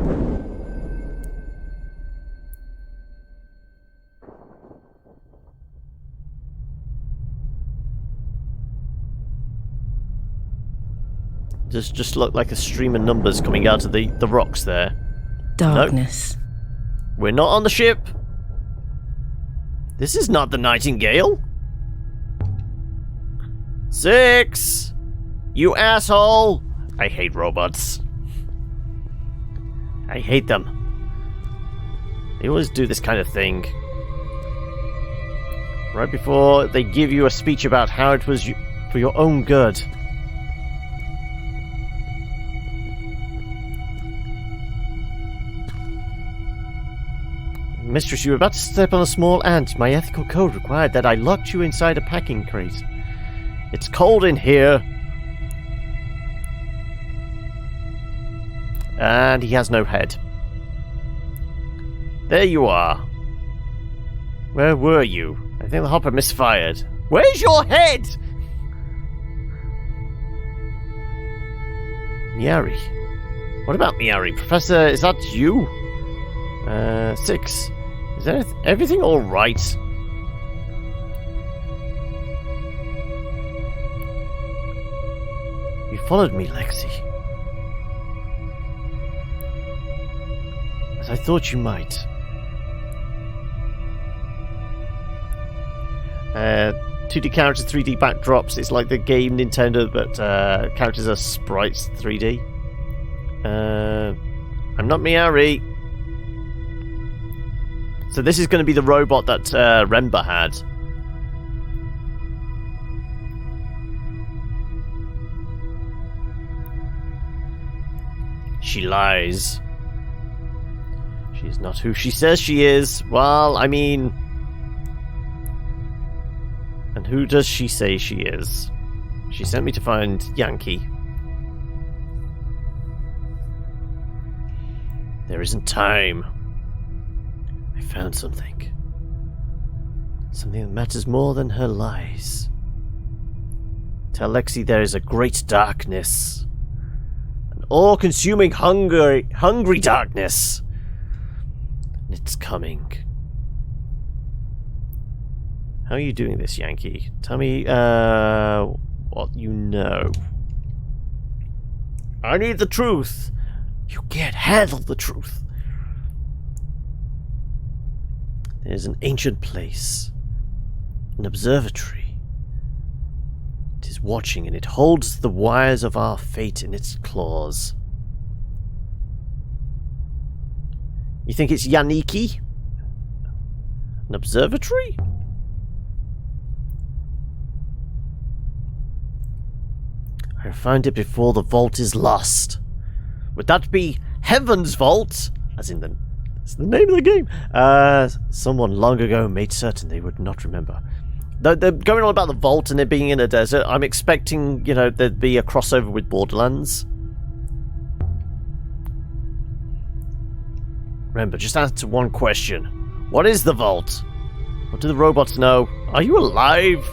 Just look like a stream of numbers coming out of the rocks there.
Darkness.
Nope. We're not on the ship. This is not the Nightingale. 6! You asshole! I hate robots. I hate them. They always do this kind of thing. Right before they give you a speech about how it was for your own good. Mistress, you were about to step on a small ant. My ethical code required that I locked you inside a packing crate. It's cold in here. And he has no head. There you are. Where were you? I think the hopper misfired. Where's your head? Miari. What about Miari? Professor, is that you? 6. Is everything alright? You followed me, Lexi. As I thought you might. 2D characters, 3D backdrops. It's like the game Nintendo, but characters are sprites 3D. I'm not Miari. So this is going to be the robot that Remba had. She lies. She's not who she says she is. Well, I mean... And who does she say she is? She sent me to find Yankee. There isn't time. I found something. Something that matters more than her lies. Tell Lexi there is a great darkness. An all-consuming hungry darkness. And it's coming. How are you doing this, Yankee? Tell me, what you know. I need the truth. You can't handle the truth. There's an ancient place, an observatory. It is watching, and it holds the wires of our fate in its claws. You think it's Yaniki? An observatory? I found it before the vault is lost. Would that be Heaven's Vault? As in it's the name of the game. Someone long ago made certain they would not remember. They're going on about the vault and it being in a desert. I'm expecting, you know, there'd be a crossover with Borderlands. Remember, just answer one question. What is the vault? What do the robots know? Are you alive?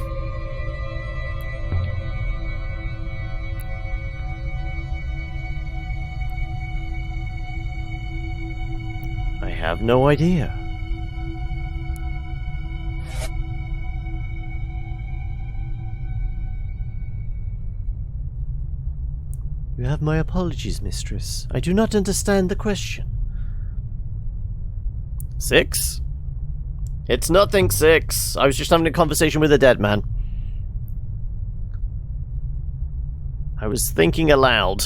I have no idea. You have my apologies, mistress. I do not understand the question. 6? It's nothing, 6. I was just having a conversation with a dead man. I was thinking aloud.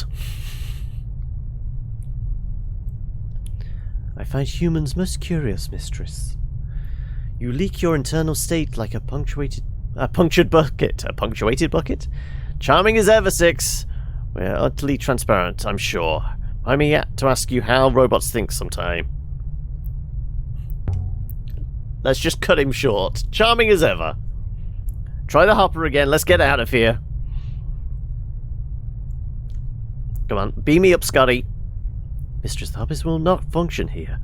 I find humans most curious, mistress. You leak your internal state like a punctuated bucket. A punctuated bucket? Charming as ever, 6. We're utterly transparent, I'm sure. I may have to ask you how robots think sometime. Let's just cut him short. Charming as ever. Try the hopper again. Let's get out of here. Come on. Beam me up, Scotty. Mistress, the hoppers will not function here.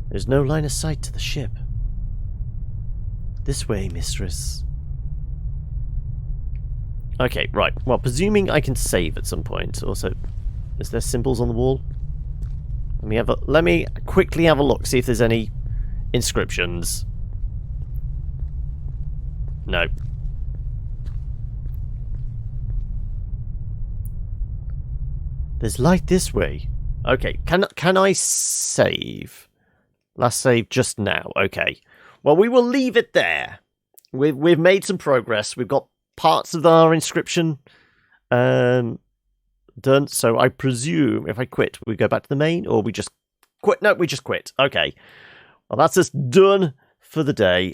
There's no line of sight to the ship. This way, mistress. Okay, right. Well, presuming I can save at some point. Also, is there symbols on the wall? Let me quickly have a look, see if there's any inscriptions. No. There's light this way. Okay, can I save? Last save just now. Okay. Well, we will leave it there. We've made some progress. We've got parts of our inscription done. So I presume if I quit, we go back to the main, or we just quit. No, we just quit. Okay. Well, that's us done for the day.